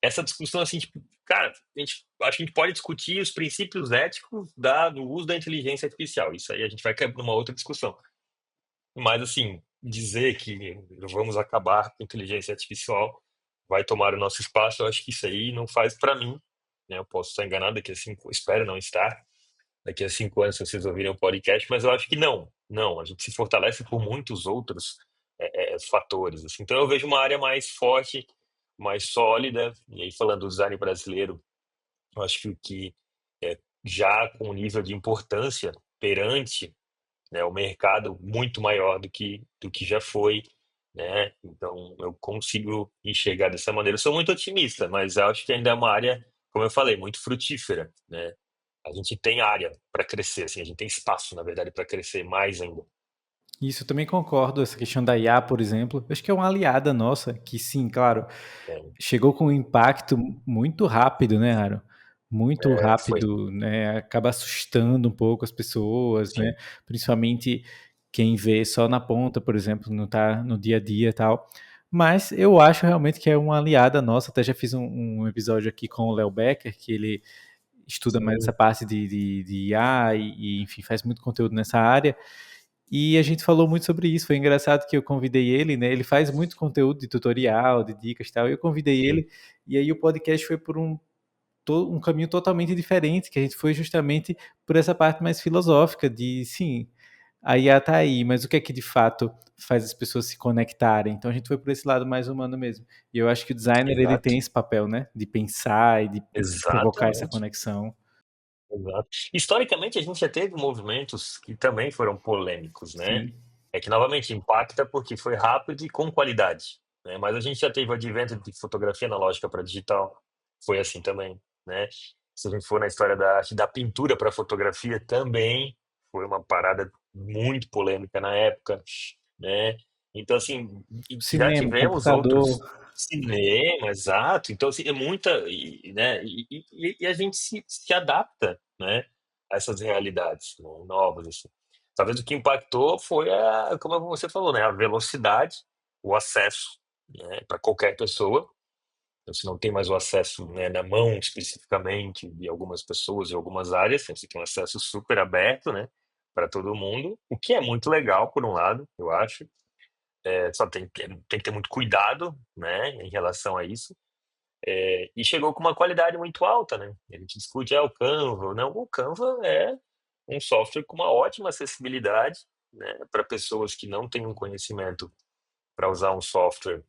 essa discussão, assim, tipo, cara, acho que a gente pode discutir os princípios éticos do uso da inteligência artificial. Isso aí a gente vai cair numa outra discussão. Mas, assim, dizer que vamos acabar com a inteligência artificial vai tomar o nosso espaço, eu acho que isso aí não faz para mim, né? Eu posso estar enganado daqui a 5, espero não estar, daqui a 5 anos se vocês ouvirem o podcast, mas eu acho que não, não, a gente se fortalece por muitos outros fatores, assim. Então eu vejo uma área mais forte, mais sólida, e aí falando do design brasileiro, eu acho que o que já com um nível de importância perante, né, o mercado muito maior do que já foi, né? Então eu consigo enxergar dessa maneira. Eu sou muito otimista, mas eu acho que ainda é uma área, como eu falei, muito frutífera, né? A gente tem área para crescer, assim, a gente tem espaço, na verdade, para crescer mais ainda. isso eu também concordo. Essa questão da IA, por exemplo, eu acho que é uma aliada nossa, que sim, claro, É, chegou com um impacto muito rápido, né, Aaron? Muito foi, rápido, né? Acaba assustando um pouco as pessoas, né? sim. Principalmente quem vê só na ponta, por exemplo, não tá no dia a dia e tal. Mas eu acho realmente que é uma aliada nossa. Até já fiz um episódio aqui com o Léo Becker, que ele estuda mais essa Sim, parte de IA enfim, faz muito conteúdo nessa área. E a gente falou muito sobre isso. Foi engraçado que eu convidei ele, né? Ele faz muito conteúdo de tutorial, de dicas e tal. E eu convidei sim. ele, e aí o podcast foi por um caminho totalmente diferente, que a gente foi justamente por essa parte mais filosófica de, sim, a IA tá aí, mas o que é que de fato faz as pessoas se conectarem? Então a gente foi por esse lado mais humano mesmo. E eu acho que o designer ele Exato, tem esse papel, né? De pensar e de provocar essa exatamente. conexão. Exato. Historicamente, a gente já teve movimentos que também foram polêmicos, né? Sim. É que, novamente, impacta porque foi rápido e com qualidade, né? Mas a gente já teve o advento de fotografia analógica para digital, foi assim também, né? Se a gente for na história da arte, da pintura para fotografia, também foi uma parada muito polêmica na época, né? Então, assim, e já Cinema, tivemos computador. outros cinema, exato. Então, assim, é muita, né? E a gente se adapta, né? A essas realidades, né, novas, assim. Talvez o que impactou foi como você falou, né? A velocidade, o acesso. né, para qualquer pessoa. Então, você não tem mais o acesso, né, na mão especificamente de algumas pessoas e algumas áreas, você tem um acesso super aberto, né, para todo mundo, o que é muito legal, por um lado, eu acho. Só tem que ter muito cuidado, né, em relação a isso. E chegou com uma qualidade muito alta, né? A gente discute, o Canva. Não, o Canva é um software com uma ótima acessibilidade, né, para pessoas que não têm um conhecimento para usar um software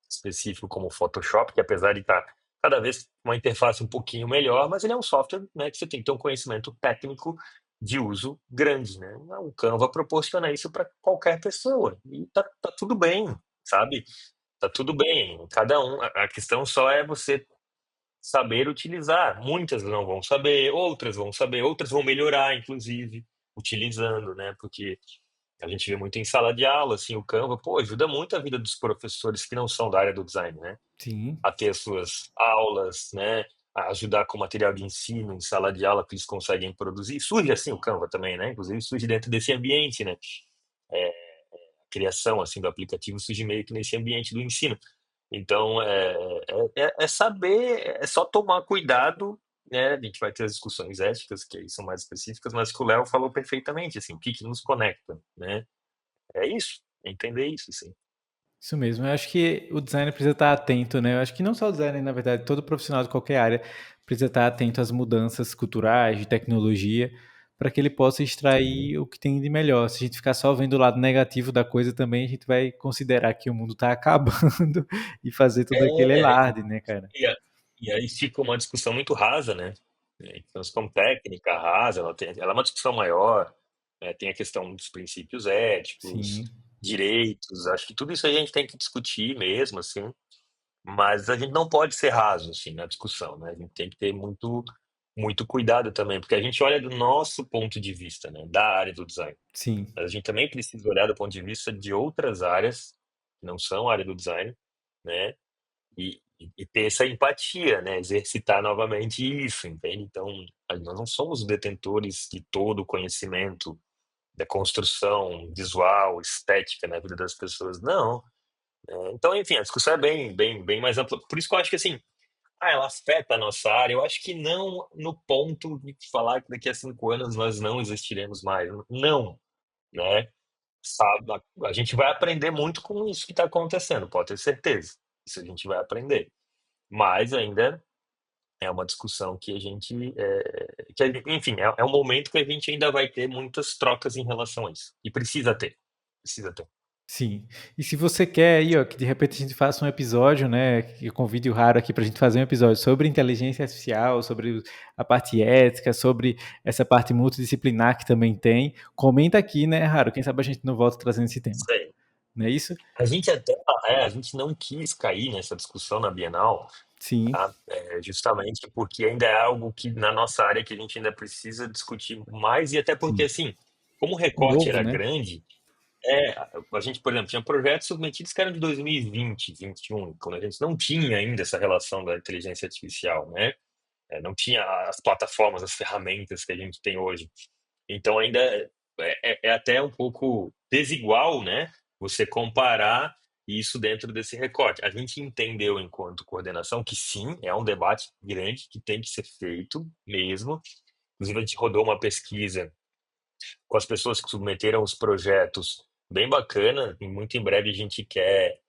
específico como o Photoshop, que apesar de estar cada vez uma interface um pouquinho melhor, mas ele é um software, né, que você tem que ter um conhecimento técnico de uso grande, né? O Canva proporciona isso para qualquer pessoa e tá tudo bem, sabe? Tá tudo bem. Cada um, a questão só é você saber utilizar. Muitas não vão saber, outras vão melhorar, inclusive, utilizando, né? Porque a gente vê muito em sala de aula, assim, o Canva, pô, ajuda muito a vida dos professores que não são da área do design, né? Sim, A ter as suas aulas, né? A ajudar com material de ensino em sala de aula que eles conseguem produzir. Surge assim o Canva também, né? Inclusive surge dentro desse ambiente, né? A criação assim do aplicativo surge meio que nesse ambiente do ensino. Então, é saber, é só tomar cuidado, né? A gente vai ter as discussões éticas, que aí são mais específicas, mas que o Léo falou perfeitamente, assim, o que que nos conecta, né? É isso, é entender isso, sim. isso mesmo. Eu acho que o designer precisa estar atento, né? Eu acho que não só o designer, na verdade, todo profissional de qualquer área precisa estar atento às mudanças culturais, de tecnologia, para que ele possa Sim. extrair o que tem de melhor. Se a gente ficar só vendo o lado negativo da coisa também, a gente vai considerar que o mundo está acabando e fazer todo aquele É, alarde, né, cara? e, a- e aí fica uma discussão muito rasa, né? Então, como técnica rasa, ela é uma discussão maior, né? Tem a questão dos princípios éticos, Sim, direitos, acho que tudo isso aí a gente tem que discutir mesmo, assim. Mas a gente não pode ser raso, assim, na discussão, né? A gente tem que ter muito cuidado também, porque a gente olha do nosso ponto de vista, né? Da área do design. sim, Mas a gente também precisa olhar do ponto de vista de outras áreas que não são área do design, né? E ter essa empatia, né? Exercitar novamente isso, entende? Então, nós não somos detentores de todo o conhecimento da construção visual, estética na vida das pessoas, não. Então, enfim, a discussão é bem mais ampla. Por isso que eu acho que, assim, ela afeta a nossa área. Eu acho que não no ponto de falar que daqui a 5 anos nós não existiremos mais. Não, né? Sabe, a gente vai aprender muito com isso que está acontecendo, pode ter certeza. Isso a gente vai aprender. Mas ainda é uma discussão que a gente, enfim, é um momento que a gente ainda vai ter muitas trocas em relação a isso. E precisa ter, precisa ter. sim. E se você quer aí, ó, que de repente a gente faça um episódio, né, que eu convide o Raro aqui para a gente fazer um episódio sobre inteligência artificial, sobre a parte ética, sobre essa parte multidisciplinar que também tem, comenta aqui, né, Raro? Quem sabe a gente não volta trazendo esse tema. Isso aí. Não é isso? A gente até, a gente não quis cair nessa discussão na Bienal, Sim, tá? Justamente porque ainda é algo que na nossa área que a gente ainda precisa discutir mais e até porque sim. assim, como o É recorte novo, era né? grande, a gente, por exemplo, tinha projetos submetidos que eram de 2020, 21, quando a gente não tinha ainda essa relação da inteligência artificial, né? Não tinha as plataformas, as ferramentas que a gente tem hoje. Então ainda é até um pouco desigual, né? Você comparar isso dentro desse recorte. A gente entendeu enquanto coordenação que sim, é um debate grande que tem que ser feito mesmo. Inclusive, a gente rodou uma pesquisa com as pessoas que submeteram os projetos, bem bacana, e muito em breve a gente quer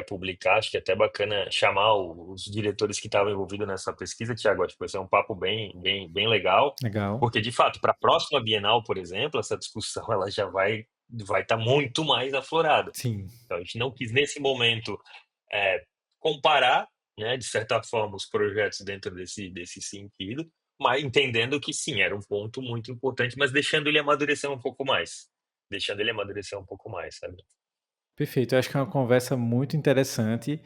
publicar, acho que é até bacana chamar os diretores que estavam envolvidos nessa pesquisa, Tiago, acho que vai ser um papo bem legal, Legal. porque de fato, para a próxima Bienal, por exemplo, essa discussão ela já vai estar muito mais aflorada. Sim. Então a gente não quis nesse momento é, comparar, né, de certa forma, os projetos dentro desse sentido, mas entendendo que sim, era um ponto muito importante, mas deixando ele amadurecer um pouco mais. Deixando ele amadurecer um pouco mais, sabe? Perfeito, eu acho que é uma conversa muito interessante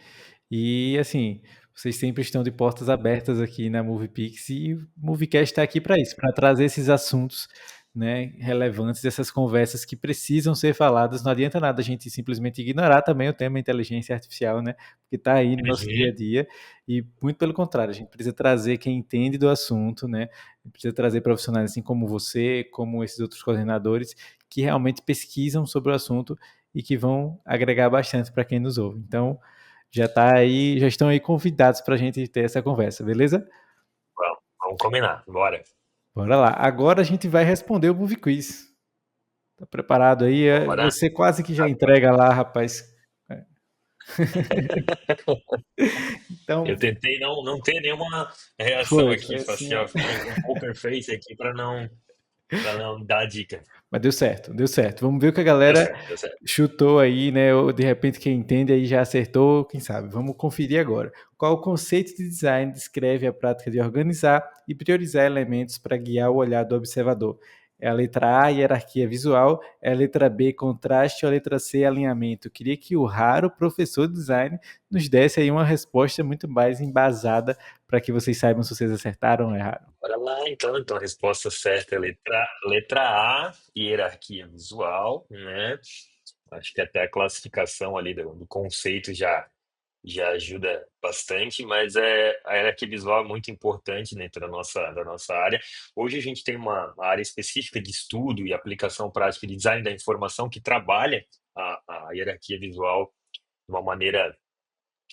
e, assim, vocês sempre estão de portas abertas aqui na MoviePix e o Moviecast está aqui para isso, para trazer esses assuntos, né, relevantes, essas conversas que precisam ser faladas. Não adianta nada a gente simplesmente ignorar também o tema inteligência artificial, né, porque está aí no nosso dia a Uhum. dia e, muito pelo contrário, a gente precisa trazer quem entende do assunto, né, precisa trazer profissionais assim como você, como esses outros coordenadores, que realmente pesquisam sobre o assunto e que vão agregar bastante para quem nos ouve. Então, já tá aí, já estão aí convidados para a gente ter essa conversa, beleza? Vamos combinar, bora. Bora lá. Agora a gente vai responder o Movie Quiz. Tá preparado aí? Bora. Você quase que já entrega lá, rapaz. É. Eu Então, tentei não ter nenhuma reação foi aqui, assim, assim, ó. ó, fiz um poker face aqui para não dar a dica. Mas deu certo, deu certo. Vamos ver o que a Deu galera certo, deu certo. chutou aí, né? Ou de repente quem entende aí já acertou, quem sabe? Vamos conferir agora. Qual o conceito de design descreve a prática de organizar e priorizar elementos para guiar o olhar do observador? É a letra A, hierarquia visual, é a letra B, contraste, ou a letra C, alinhamento. Eu queria que o raro professor de design nos desse aí uma resposta muito mais embasada para que vocês saibam se vocês acertaram ou erraram. Bora lá, então. Então, a resposta certa é letra A, hierarquia visual, né? Acho que até a classificação ali do conceito já ajuda bastante, mas a hierarquia visual é muito importante dentro da nossa área. Hoje a gente tem uma área específica de estudo e aplicação prática de design da informação que trabalha a hierarquia visual de uma maneira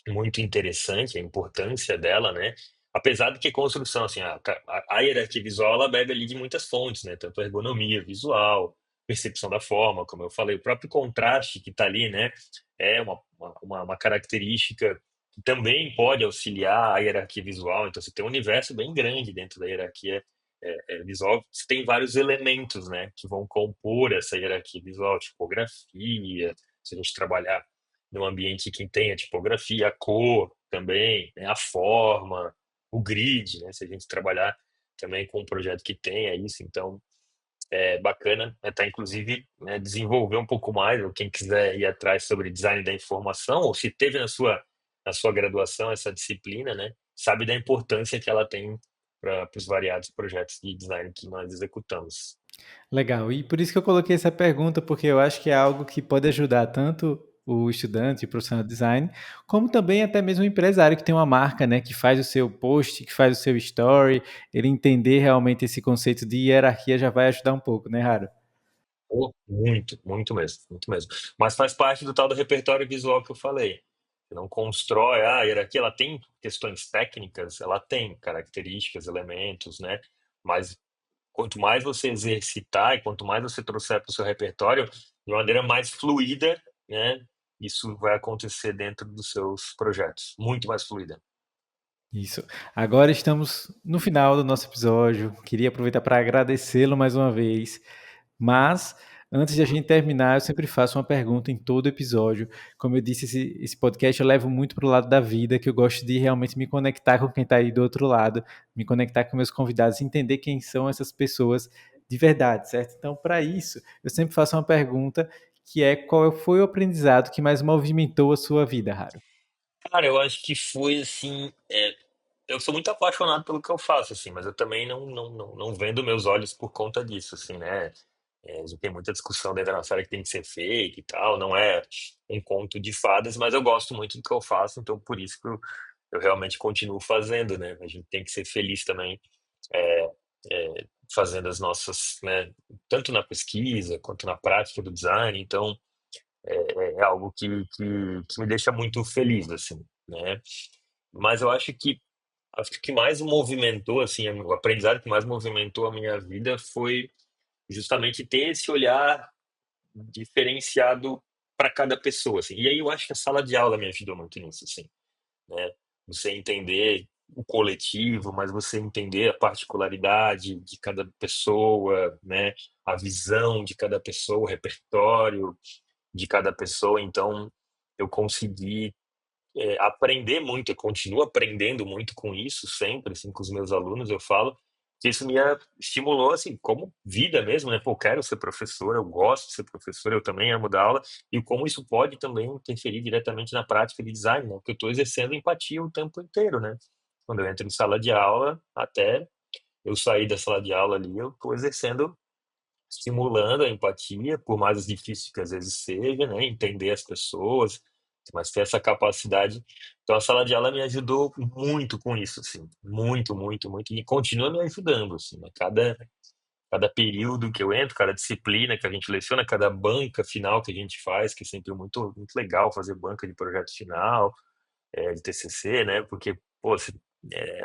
muito interessante, a importância dela, né? Apesar de que construção, assim, a hierarquia visual, ela bebe ali de muitas fontes, né? Tanto a ergonomia visual, percepção da forma, como eu falei, o próprio contraste que está ali, né? É uma característica que também pode auxiliar a hierarquia visual. Então, você tem um universo bem grande dentro da hierarquia visual. Você tem vários elementos, né? Que vão compor essa hierarquia visual, tipografia, se a gente trabalhar num ambiente que tem a tipografia, a cor também, né, a forma, o grid, né, se a gente trabalhar também com um projeto que tenha isso, então é bacana tá, inclusive, né, desenvolver um pouco mais, ou quem quiser ir atrás sobre design da informação, ou se teve na sua graduação essa disciplina, né, sabe da importância que ela tem para os variados projetos de design que nós executamos. Legal. E por isso que eu coloquei essa pergunta, porque eu acho que é algo que pode ajudar tanto o estudante, o profissional de design, como também até mesmo o empresário que tem uma marca, né, que faz o seu post, que faz o seu story, ele entender realmente esse conceito de hierarquia já vai ajudar um pouco, né, Raro? Pô, muito, muito mesmo, muito mesmo. Mas faz parte do tal do repertório visual que eu falei. Você não constrói, a hierarquia, ela tem questões técnicas, ela tem características, elementos, né? Mas quanto mais você exercitar e quanto mais você trouxer para o seu repertório, de maneira mais fluida, né? Isso vai acontecer dentro dos seus projetos, muito mais fluida. Isso. Agora estamos no final do nosso episódio. Queria aproveitar para agradecê-lo mais uma vez. Mas, antes de a gente terminar, eu sempre faço uma pergunta em todo episódio. Como eu disse, esse podcast eu levo muito para o lado da vida, que eu gosto de realmente me conectar com quem está aí do outro lado, me conectar com meus convidados, entender quem são essas pessoas de verdade, certo? Então, para isso, eu sempre faço uma pergunta que é qual foi o aprendizado que mais movimentou a sua vida, Raro? Cara, eu acho que foi assim. Eu sou muito apaixonado pelo que eu faço, assim, mas eu também não vendo meus olhos por conta disso, assim, né? Já tem muita discussão dentro da nossa área que tem que ser fake e tal, não é um conto de fadas, mas eu gosto muito do que eu faço, então por isso que eu realmente continuo fazendo, né? A gente tem que ser feliz também, é, fazendo as nossas, né? Tanto na pesquisa quanto na prática do design, então é algo que me deixa muito feliz, assim, né? Mas eu acho que o que mais movimentou, assim, o aprendizado que mais movimentou a minha vida foi justamente ter esse olhar diferenciado para cada pessoa, assim. E aí eu acho que a sala de aula me ajudou muito nisso, assim, né? Você entender o coletivo, mas você entender a particularidade de cada pessoa, né? A visão de cada pessoa, o repertório de cada pessoa. Então, eu consegui aprender muito, eu continuo aprendendo muito com isso sempre, assim, com os meus alunos, eu falo que isso me estimulou, assim, como vida mesmo, né? Pô, eu quero ser professor, eu gosto de ser professor, eu também amo dar aula, e como isso pode também interferir diretamente na prática de design, né? Porque eu estou exercendo empatia o tempo inteiro, né? Quando eu entro em sala de aula, até eu sair da sala de aula ali, eu estou exercendo, estimulando a empatia, por mais difícil que às vezes seja, né? Entender as pessoas, mas ter essa capacidade. Então a sala de aula me ajudou muito com isso, assim, muito, muito, muito, e continua me ajudando, assim, a cada período que eu entro, cada disciplina que a gente leciona, cada banca final que a gente faz, que é sempre muito, muito legal fazer banca de projeto final. de TCC, né? Porque, pô,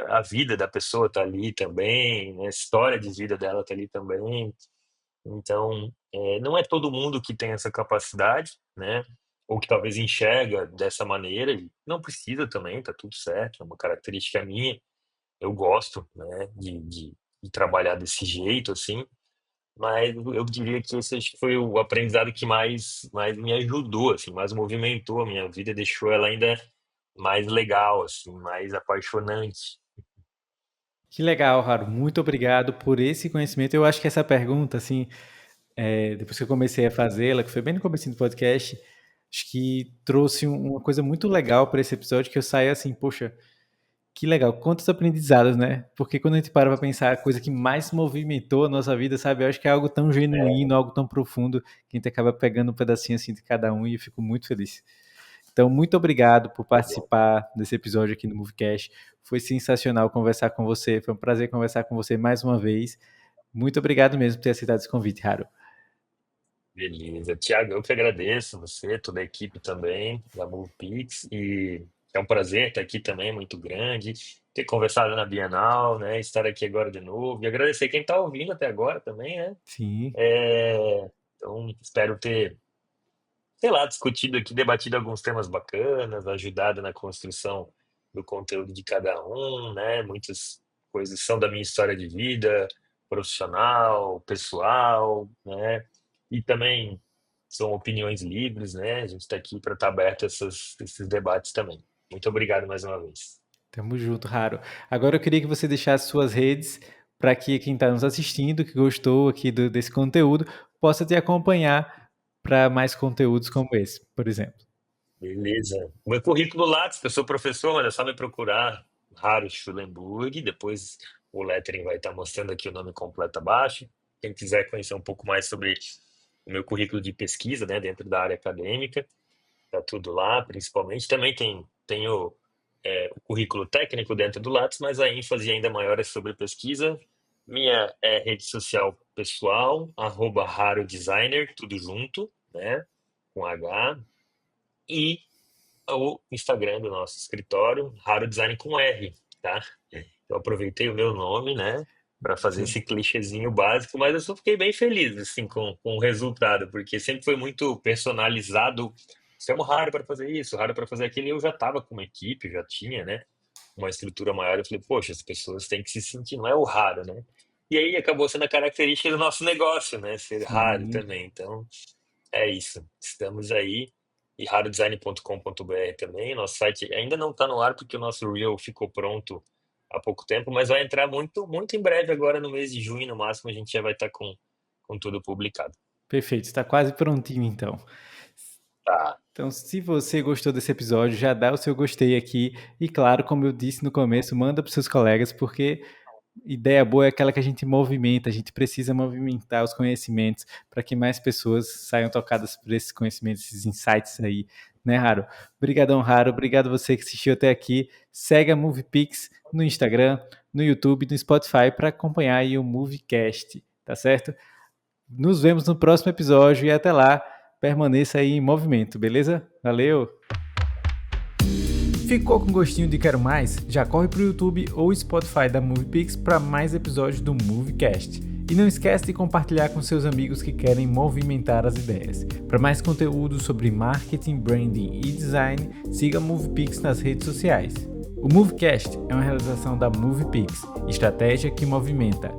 a vida da pessoa tá ali também, né? A história de vida dela tá ali também. Então, não é todo mundo que tem essa capacidade, né? Ou que talvez enxerga dessa maneira, e não precisa também, tá tudo certo, é uma característica minha. Eu gosto, né, de trabalhar desse jeito, assim, mas eu diria que esse acho que foi o aprendizado que mais me ajudou, assim, mais movimentou a minha vida, deixou ela ainda mais legal, assim, mais apaixonante. Que legal, Haru. Muito obrigado por esse conhecimento. Eu acho que essa pergunta, assim, depois que eu comecei a fazê-la, que foi bem no começo do podcast, acho que trouxe uma coisa muito legal para esse episódio, que eu saí assim, poxa, que legal, quantos aprendizados, né? Porque quando a gente para pra pensar, a coisa que mais movimentou a nossa vida, sabe? Eu acho que é algo tão genuíno, algo tão profundo, que a gente acaba pegando um pedacinho assim de cada um e eu fico muito feliz. Então, muito obrigado por Tá bom. participar desse episódio aqui no Movecast. Foi sensacional conversar com você, foi um prazer conversar com você mais uma vez. Muito obrigado mesmo por ter aceitado esse convite, Haru. Beleza. Tiago, eu que agradeço você, toda a equipe também da MovePix, e é um prazer estar aqui também, muito grande, ter conversado na Bienal, né, estar aqui agora de novo, e agradecer quem está ouvindo até agora também, né, Sim, então espero ter, sei lá, discutido aqui, debatido alguns temas bacanas, ajudado na construção do conteúdo de cada um, né, muitas coisas são da minha história de vida, profissional, pessoal, né, e também são opiniões livres, né? A gente está aqui para estar aberto a esses debates também. Muito obrigado mais uma vez. tamo junto, Haru. Agora eu queria que você deixasse suas redes para que quem está nos assistindo, que gostou aqui desse conteúdo, possa te acompanhar para mais conteúdos como esse, por exemplo. Beleza. O meu currículo Lattes, que eu sou professor, mas é só me procurar, Raro Schulenburg. Depois o lettering vai estar mostrando aqui o nome completo abaixo. Quem quiser conhecer um pouco mais sobre o meu currículo de pesquisa, né, dentro da área acadêmica, tá tudo lá, principalmente. Também tenho o currículo técnico dentro do Lattes, mas a ênfase ainda maior é sobre pesquisa. Minha rede social pessoal, @rarodesigner, tudo junto, né, com H. E o Instagram do nosso escritório, Raro Design com R, tá? Eu aproveitei o meu nome, né, para fazer Sim, esse clichêzinho básico, mas eu só fiquei bem feliz, assim, com o resultado, porque sempre foi muito personalizado. Chamo Raro para fazer isso, Raro para fazer aquilo, e eu já estava com uma equipe, já tinha, né, uma estrutura maior. Eu falei, poxa, as pessoas têm que se sentir, não é o raro, né? E aí acabou sendo a característica do nosso negócio, né, ser raro sim. também. Então, é isso. Estamos aí. E rarodesign.com.br também. Nosso site ainda não está no ar porque o nosso Reel ficou pronto há pouco tempo, mas vai entrar muito, muito em breve, agora no mês de junho, no máximo, a gente já vai estar com tudo publicado. Perfeito, está quase prontinho então. Tá. Então, se você gostou desse episódio, já dá o seu gostei aqui. E claro, como eu disse no começo, manda para os seus colegas, porque ideia boa é aquela que a gente movimenta, a gente precisa movimentar os conhecimentos para que mais pessoas saiam tocadas por esses conhecimentos, esses insights aí, né, Haro? Obrigadão, Haro. Obrigado você que assistiu até aqui. Segue a MoviePix no Instagram, no YouTube, no Spotify para acompanhar aí o Moviecast, tá certo? Nos vemos no próximo episódio e até lá, permaneça aí em movimento, beleza? Valeu! Ficou com gostinho de quero mais? Já corre pro YouTube ou Spotify da MoviePix para mais episódios do Moviecast. E não esquece de compartilhar com seus amigos que querem movimentar as ideias. Para mais conteúdo sobre marketing, branding e design, siga a MoviePix nas redes sociais. O Movecast é uma realização da MoviePix, estratégia que movimenta.